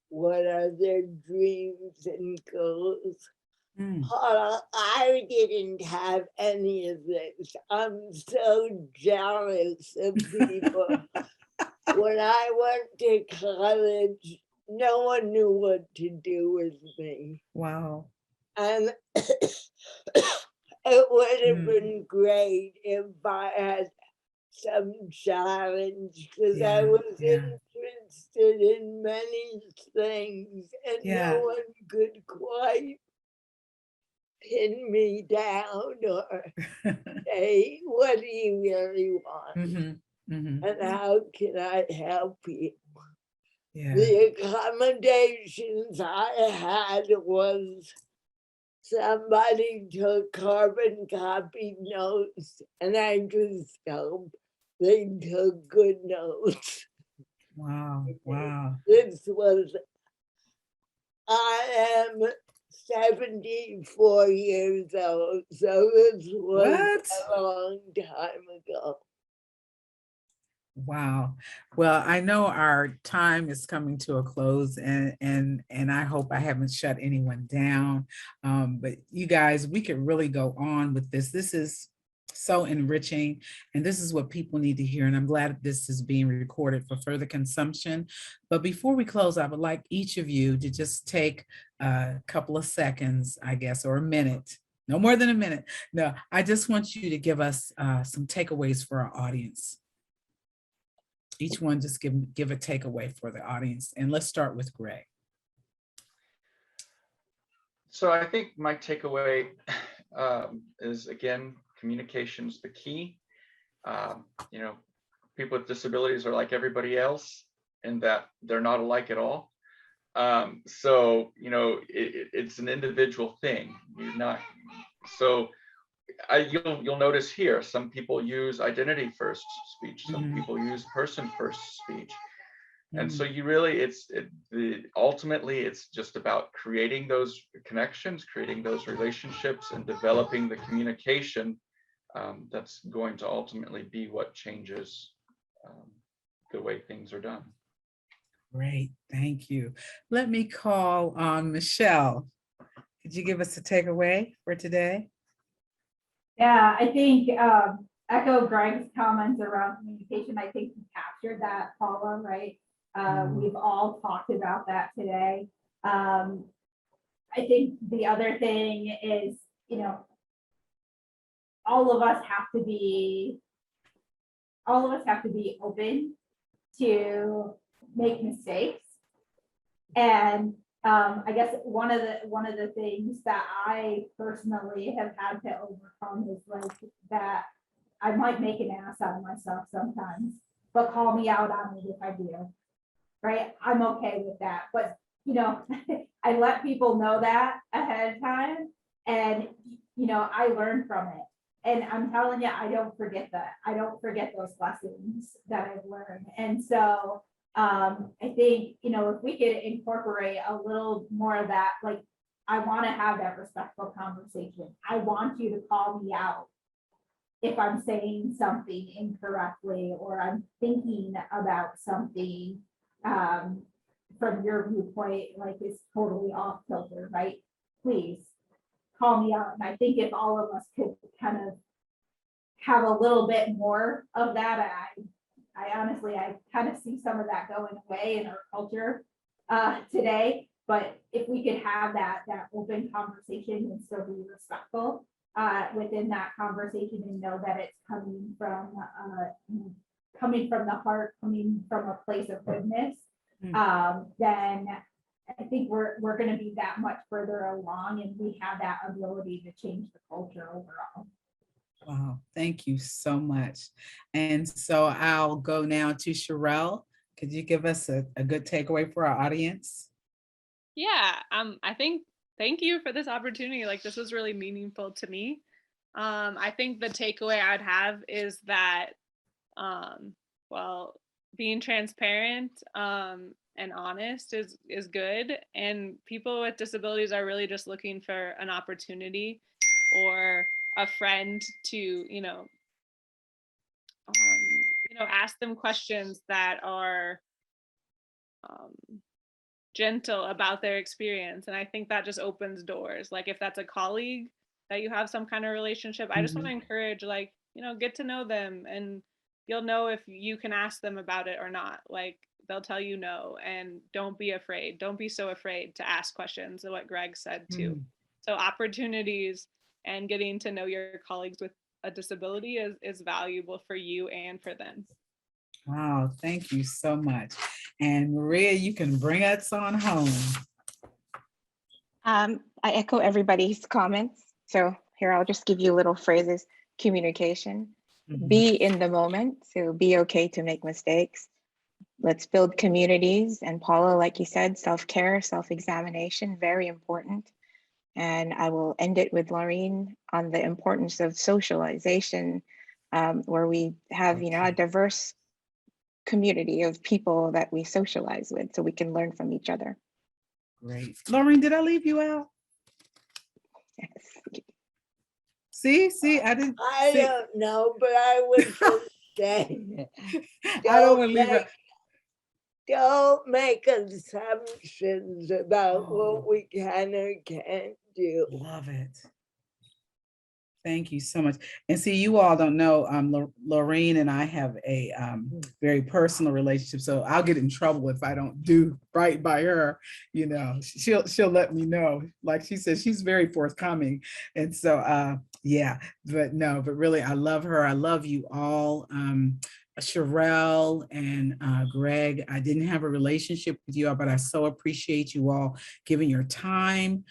what are their dreams and goals. Paula, I didn't have any of this. I'm so jealous of people. When I went to college, no one knew what to do with me. Wow. And it would have been great if I had some challenge, because I was interested in many things, and no one could quite pin me down or say, what do you really want? And how can I help you? The accommodations I had was somebody took carbon copied notes, and I just hope they took good notes. Wow, wow. I am 74 years old, so this was a long time ago. Wow. Well, I know our time is coming to a close, and I hope I haven't shut anyone down. But you guys, we could really go on with this. This is so enriching, and this is what people need to hear. And I'm glad this is being recorded for further consumption. But before we close, I would like each of you to just take a couple of seconds, I guess, or a minute. No more than a minute. No, I just want you to give us some takeaways for our audience. Each one just give a takeaway for the audience. And let's start with Greg. So I think my takeaway is, again, communication is the key. People with disabilities are like everybody else in that they're not alike at all. So, it's an individual thing. You'll notice here, some people use identity first speech, some people use person first speech. And so ultimately it's just about creating those connections, creating those relationships, and developing the communication that's going to ultimately be what changes the way things are done. Great, thank you. Let me call on Michelle. Could you give us a takeaway for today? Yeah, I think echo Greg's comments around communication. I think you captured that, Paula, right? We've all talked about that today. I think the other thing is, you know, all of us have to be open to make mistakes. And I guess one of the things that I personally have had to overcome is like that I might make an ass out of myself sometimes, but call me out on it if I do. Right? I'm okay with that. But you know, I let people know that ahead of time, and you know, I learn from it. And I'm telling you, I don't forget that. I don't forget those lessons that I've learned. And so I think, you know, if we could incorporate a little more of that, like, I want to have that respectful conversation. I want you to call me out if I'm saying something incorrectly or I'm thinking about something from your viewpoint, like it's totally off kilter, right? Please call me out. And I think if all of us could kind of have a little bit more of that, I honestly, I kind of see some of that going away in our culture today. But if we could have that open conversation and still be respectful within that conversation and know that it's coming from the heart, coming from a place of goodness, then I think we're going to be that much further along, and we have that ability to change the culture overall. Wow, thank you so much. And so I'll go now to Cherelle. Could you give us a good takeaway for our audience? Yeah, I think, thank you for this opportunity. Like, this was really meaningful to me. I think the takeaway I would have is that, well, being transparent and honest is good. And people with disabilities are really just looking for an opportunity or a friend to, you know, ask them questions that are gentle about their experience. And I think that just opens doors. Like, if that's a colleague that you have some kind of relationship, I just want to encourage, like, you know, get to know them, and you'll know if you can ask them about it or not. Like, they'll tell you no, and don't be afraid. Don't be so afraid to ask questions, what Greg said too. So opportunities and getting to know your colleagues with a disability is valuable for you and for them. Wow, thank you so much. And Maria, you can bring us on home. I echo everybody's comments. So here, I'll just give you little phrases. Communication, be in the moment. So be okay to make mistakes. Let's build communities. And Paula, like you said, self-care, self-examination, very important. And I will end it with Laureen on the importance of socialization, where we have, you know, a diverse community of people that we socialize with, so we can learn from each other. Great. Laureen, did I leave you out? Yes. See, I didn't. I don't know, but I would just say, I don't want to leave it. Don't make assumptions about what we can or can't do. Love it. Thank you so much. And see, you all don't know, Laureen and I have a very personal relationship, so I'll get in trouble if I don't do right by her. You know, she'll let me know. Like she says, she's very forthcoming. And so, yeah, but really, I love her. I love you all. Cherelle and Greg, I didn't have a relationship with you all, but I so appreciate you all giving your time.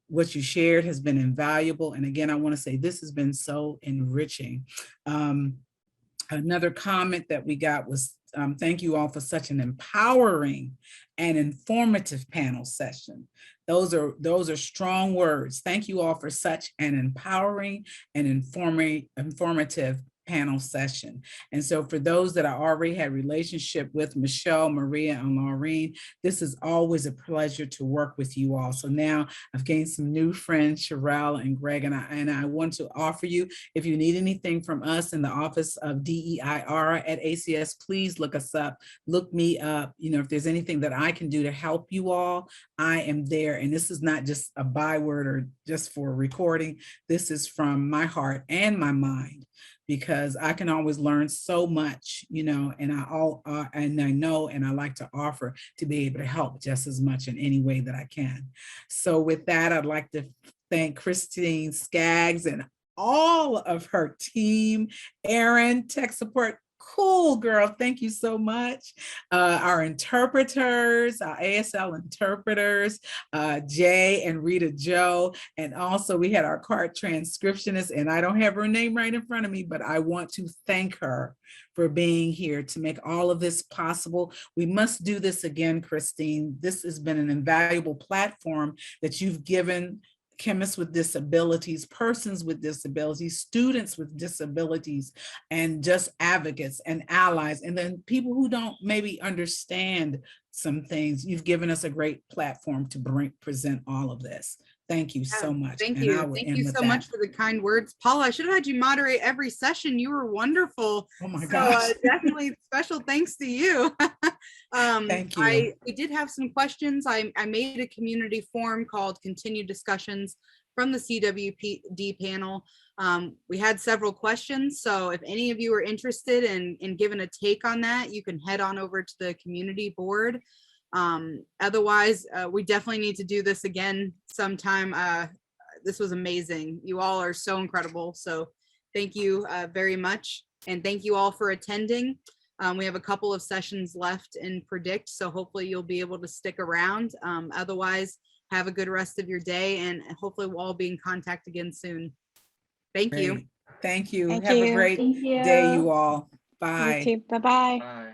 What you shared has been invaluable. And again, I want to say this has been so enriching. Another comment that we got was, thank you all for such an empowering and informative panel session. Those are strong words. Thank you all for such an empowering and informative panel session. And so for those that I already had relationship with Michelle, Maria, and Laureen, this is always a pleasure to work with you all. So now I've gained some new friends, Cherelle and Greg, and I want to offer you, if you need anything from us in the Office of DEIR at ACS, please look us up, look me up. You know, if there's anything that I can do to help you all, I am there. And this is not just a byword or just for a recording. This is from my heart and my mind, because I can always learn so much, you know, and I know and I like to offer to be able to help just as much in any way that I can. So with that, I'd like to thank Christine Skaggs and all of her team, Erin, tech support. Cool girl, thank you so much. Our interpreters, our ASL interpreters, Jay and Rita Joe, and also we had our card transcriptionist, and I don't have her name right in front of me, but I want to thank her for being here to make all of this possible. We must do this again, Christine. This has been an invaluable platform that you've given chemists with disabilities, persons with disabilities, students with disabilities, and just advocates and allies, and then people who don't maybe understand some things. You've given us a great platform to present all of this. Thank you so much. Thank you. Thank you so much for the kind words. Paula, I should have had you moderate every session. You were wonderful. Oh my gosh. Definitely special thanks to you. Thank you. We did have some questions. I made a community forum called Continued Discussions from the CWD panel. We had several questions. So if any of you are interested in giving a take on that, you can head on over to the community board. Otherwise, we definitely need to do this again sometime. This was amazing. You all are so incredible. So thank you very much. And thank you all for attending. We have a couple of sessions left in Predict, so hopefully you'll be able to stick around. Otherwise, have a good rest of your day, and hopefully we'll all be in contact again soon. Thank you. Thank you. Thank Have you. a great day, you all. Bye. You too. Bye-bye. Bye.